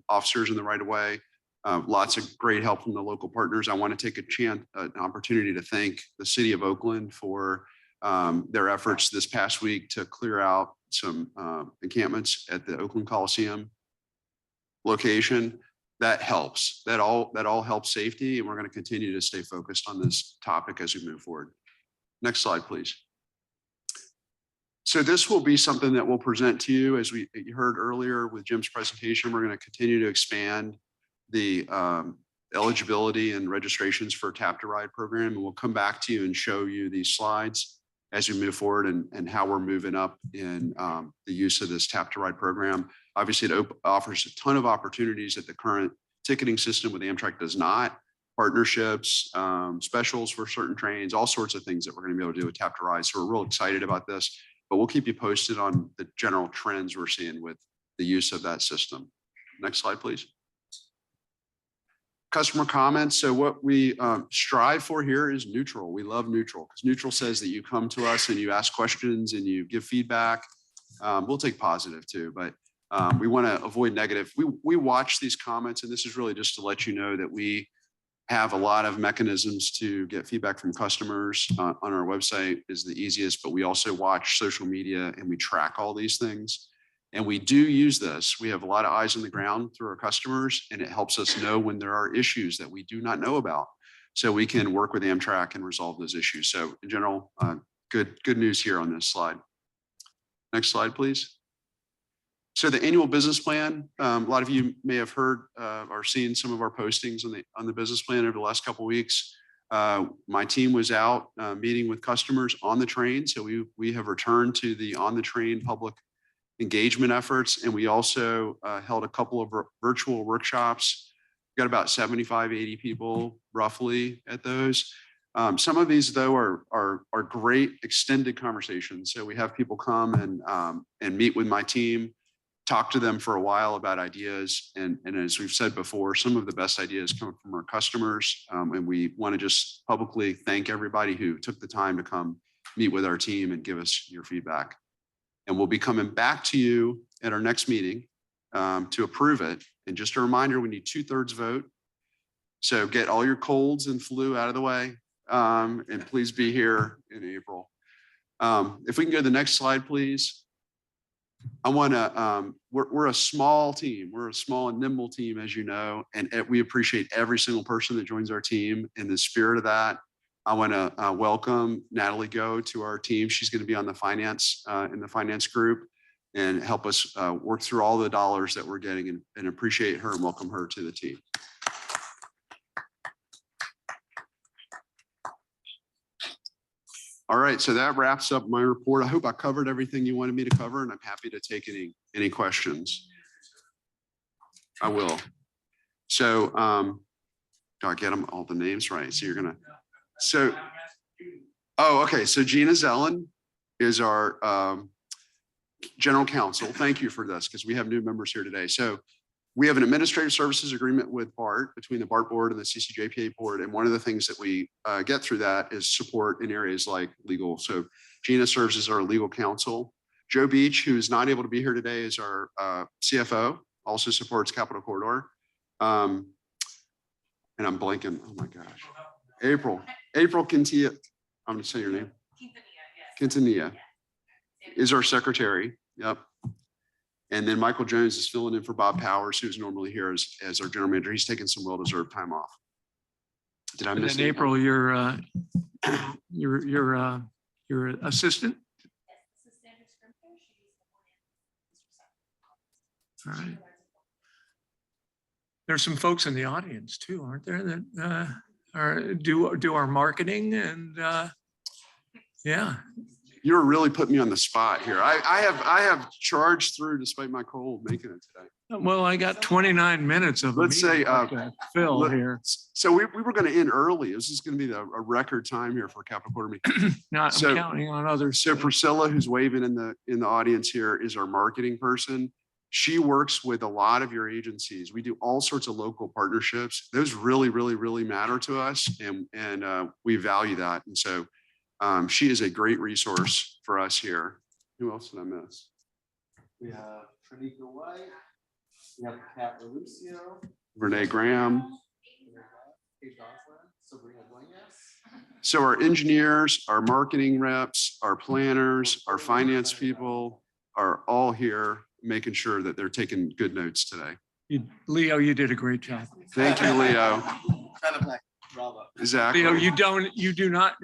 officers in the right of way. Lots of great help from the local partners. I want to take an opportunity to thank the city of Oakland for their efforts this past week to clear out some encampments at the Oakland Coliseum location. That helps. That all helps safety, and we're going to continue to stay focused on this topic as we move forward. Next slide, please. So this will be something that we'll present to you. As you heard earlier with Jim's presentation, we're going to continue to expand the eligibility and registrations for Tap to Ride program. And we'll come back to you and show you these slides as we move forward and how we're moving up in the use of this Tap to Ride program. Obviously, it offers a ton of opportunities that the current ticketing system with Amtrak does not. Partnerships, specials for certain trains, all sorts of things that we're going to be able to do with Tap to Ride. So we're real excited about this, but we'll keep you posted on the general trends we're seeing with the use of that system. Next slide, please. Customer comments. So what we strive for here is neutral. We love neutral because neutral says that you come to us and you ask questions and you give feedback. We'll take positive too, but we want to avoid negative. We watch these comments, and this is really just to let you know that we have a lot of mechanisms to get feedback from customers. On our website is the easiest, but we also watch social media and we track all these things. And we do use this. We have a lot of eyes on the ground through our customers, and it helps us know when there are issues that we do not know about, so we can work with Amtrak and resolve those issues. So in general, good news here on this slide. Next slide, please. So the annual business plan, a lot of you may have heard or seen some of our postings on the business plan over the last couple of weeks. My team was out meeting with customers on the train. So we have returned to the on the train public engagement efforts. And we also held a couple of virtual workshops. We got about 75, 80 people roughly at those. Some of these though are great extended conversations. So we have people come and meet with my team, talk to them for a while about ideas. And as we've said before, some of the best ideas come from our customers. And we want to just publicly thank everybody who took the time to come meet with our team and give us your feedback. And we'll be coming back to you at our next meeting to approve it. And just a reminder, we need 2/3 vote. So get all your colds and flu out of the way. And please be here in April. If we can go to the next slide, please. I want to, we're a small team. We're a small and nimble team, as you know, and we appreciate every single person that joins our team. In the spirit of that, I want to welcome Natalie Go to our team. She's going to be on the finance in the finance group and help us work through all the dollars that we're getting and appreciate her and welcome her to the team. All right, so that wraps up my report. I hope I covered everything you wanted me to cover, and I'm happy to take any questions. I will. So do I get them all the names right? So you're gonna. So, oh, okay. So Gina Zellen is our general counsel. Thank you for this because we have new members here today. So we have an administrative services agreement with BART, between the BART board and the CCJPA board. And one of the things that we get through that is support in areas like legal. So Gina serves as our legal counsel. Joe Beach, who is not able to be here today, is our CFO, also supports Capitol Corridor. And I'm blanking. Oh my gosh. April Quintanilla, I'm gonna say your name. Quintanilla is our secretary. Yep. And then Michael Jones is filling in for Bob Powers, who's normally here as our general manager. He's taking some well-deserved time off. Did I miss anything? April, your assistant? All right. There's some folks in the audience too, aren't there? That do our marketing and, yeah. You're really putting me on the spot here. I have charged through despite my cold making it today. Well, I got 29 minutes of. a Let's say, meeting to Phil let- here. So we were going to end early. This is going to be a record time here for Capitol Quarter meeting. Not So- counting on others. So Priscilla, who's waving in the audience here, is our marketing person. She works with a lot of your agencies. We do all sorts of local partnerships. Those really, really, really matter to us, and we value that. And so she is a great resource for us here. Who else did I miss? We have Trinica White. We have Pat Relucio. Renee Graham. Kate Gosselin, Sabrina Duenas. So our engineers, our marketing reps, our planners, our finance people are all here making sure that they're taking good notes today. Leo, you did a great job. Thank you, Leo. Kind of like Bravo. Exactly. Leo, you do not.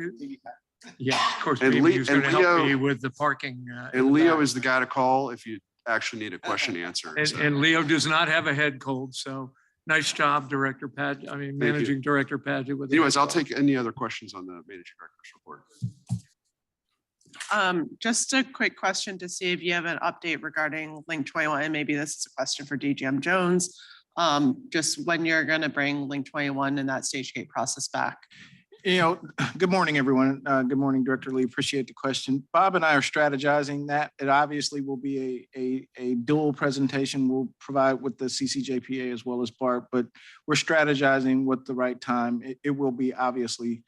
Yeah, of course. And Mimi was and going to help Leo- me with the parking. in And the Leo back. is the guy to call if you actually need a question answered. And, So, and Leo does not have a head cold, so nice job, Director Pad, you. Managing Director Paget with. the Anyways, head I'll cold. take any other questions on the managing director's report. Just a quick question to see if you have an update regarding Link 21, and maybe this is a question for DGM Jones. Just when you're gonna bring Link 21 and that stage gate process back. Good morning, everyone. Good morning, Director Lee. Appreciate the question. Bob and I are strategizing that. It obviously will be a dual presentation. We'll provide with the CCJPA as well as BART, but we're strategizing what the right time. It will be obviously,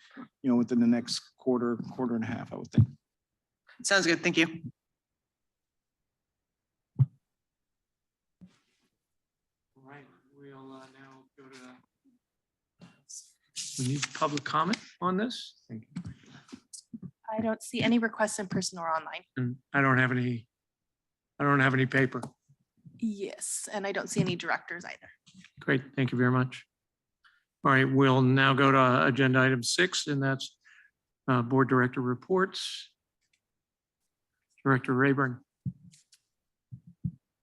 within the next quarter and a half, I would think. Sounds good. Thank you. All right, we'll now go to. We need public comment on this. Thank you. I don't see any requests in person or online. And I don't have any paper. Yes, and I don't see any directors either. Great, thank you very much. All right, we'll now go to agenda item 6, and that's board director reports. Director Rayburn.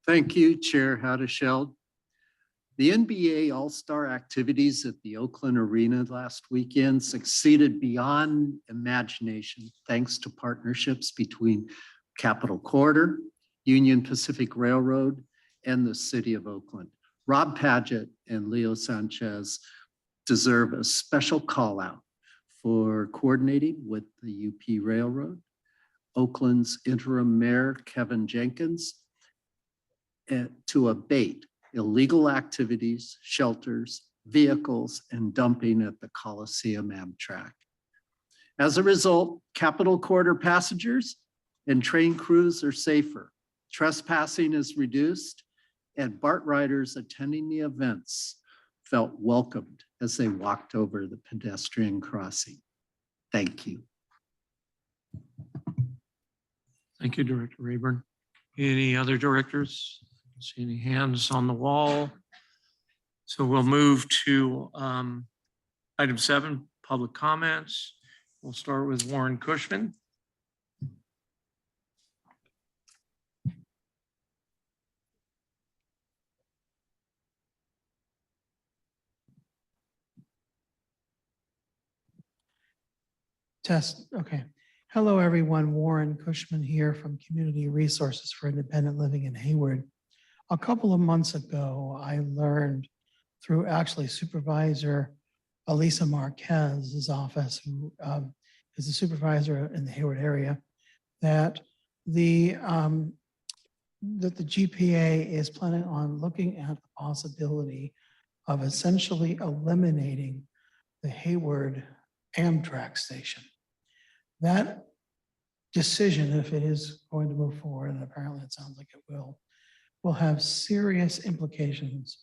Thank you, Chair Haudashelt. The NBA All-Star activities at the Oakland Arena last weekend succeeded beyond imagination, thanks to partnerships between Capitol Corridor, Union Pacific Railroad, and the City of Oakland. Rob Paget and Leo Sanchez deserve a special call out for coordinating with the UP Railroad, Oakland's interim mayor, Kevin Jenkins, to abate illegal activities, shelters, vehicles, and dumping at the Coliseum Amtrak. As a result, Capitol Corridor passengers and train crews are safer. Trespassing is reduced, and BART riders attending the events felt welcomed as they walked over the pedestrian crossing. Thank you. Thank you, Director Rayburn. Any other directors? See any hands on the wall? So we'll move to item 7, public comments. We'll start with Warren Cushman. Test, okay. Hello, everyone. Warren Cushman here from Community Resources for Independent Living in Hayward. A couple of months ago, I learned through actually Supervisor Elisa Marquez's office, who is the supervisor in the Hayward area, that the GPA is planning on looking at the possibility of essentially eliminating the Hayward Amtrak station. That decision, if it is going to move forward, and apparently it sounds like it will have serious implications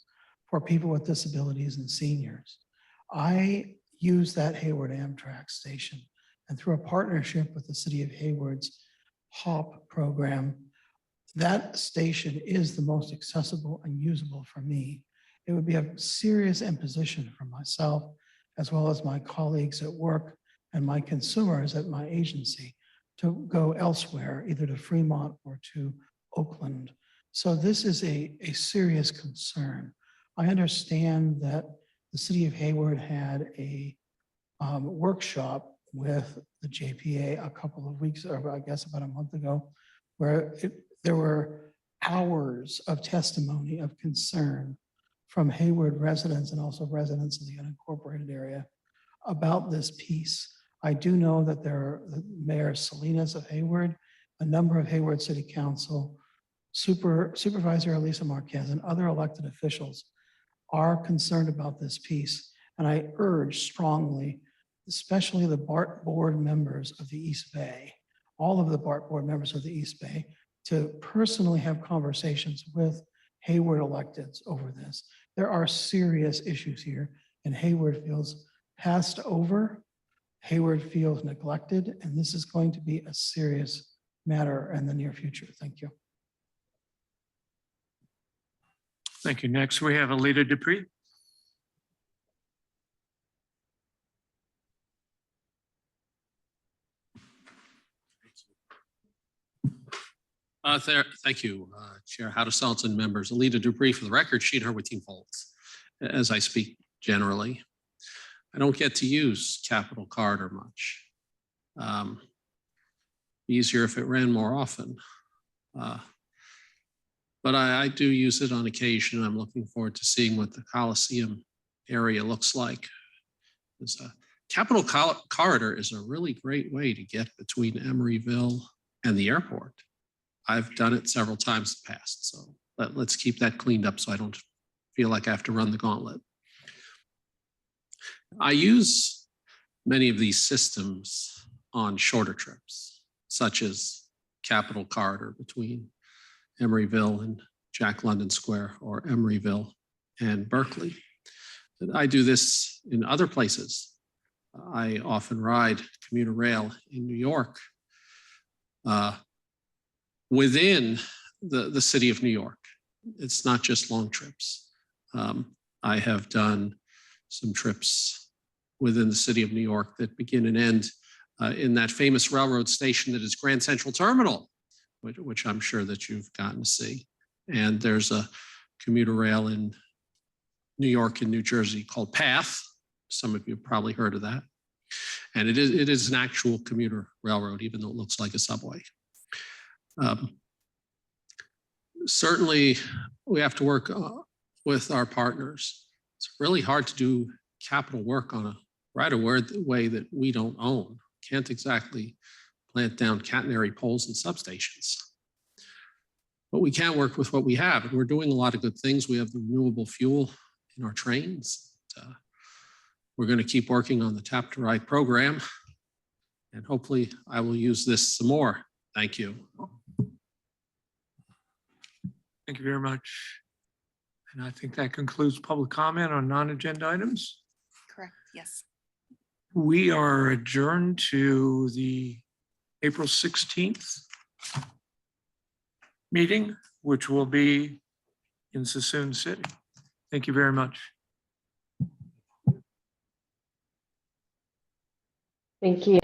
for people with disabilities and seniors. I use that Hayward Amtrak station, and through a partnership with the City of Hayward's HOP program, that station is the most accessible and usable for me. It would be a serious imposition for myself, as well as my colleagues at work and my consumers at my agency, to go elsewhere, either to Fremont or to Oakland. So this is a serious concern. I understand that the City of Hayward had a workshop with the JPA a couple of weeks, or I guess about a month ago, where there were hours of testimony of concern from Hayward residents and also residents of the unincorporated area about this piece. I do know that there are Mayor Salinas of Hayward, a number of Hayward City Council, Supervisor Elisa Marquez, and other elected officials are concerned about this piece. And I urge strongly, especially the BART board members of the East Bay, all of the BART board members of the East Bay, to personally have conversations with Hayward electeds over this. There are serious issues here, and Hayward feels passed over. Hayward feels neglected, and this is going to be a serious matter in the near future. Thank you. Thank you. Next, we have Alita Dupree. Thank you, Chair Howard and members. Alita Dupree for the record, she and her with Team Folds. As I speak generally, I don't get to use Capitol Corridor much. Easier if it ran more often. But I do use it on occasion. I'm looking forward to seeing what the Coliseum area looks like. Capitol Corridor is a really great way to get between Emeryville and the airport. I've done it several times in the past, so let's keep that cleaned up so I don't feel like I have to run the gauntlet. I use many of these systems on shorter trips, such as Capitol Corridor between Emeryville and Jack London Square, or Emeryville and Berkeley. I do this in other places. I often ride commuter rail in New York within the city of New York. It's not just long trips. I have done some trips within the city of New York that begin and end in that famous railroad station that is Grand Central Terminal, which I'm sure that you've gotten to see. And there's a commuter rail in New York and New Jersey called PATH. Some of you have probably heard of that. And it is an actual commuter railroad, even though it looks like a subway. Certainly, we have to work with our partners. It's really hard to do capital work on a right-of-way that we don't own. Can't exactly plant down catenary poles and substations. But we can work with what we have, and we're doing a lot of good things. We have the renewable fuel in our trains. We're going to keep working on the Tap to Ride program, and hopefully I will use this some more. Thank you. Thank you very much. And I think that concludes public comment on non-agenda items. Correct, yes. We are adjourned to the April 16th meeting, which will be in Suisun City. Thank you very much. Thank you.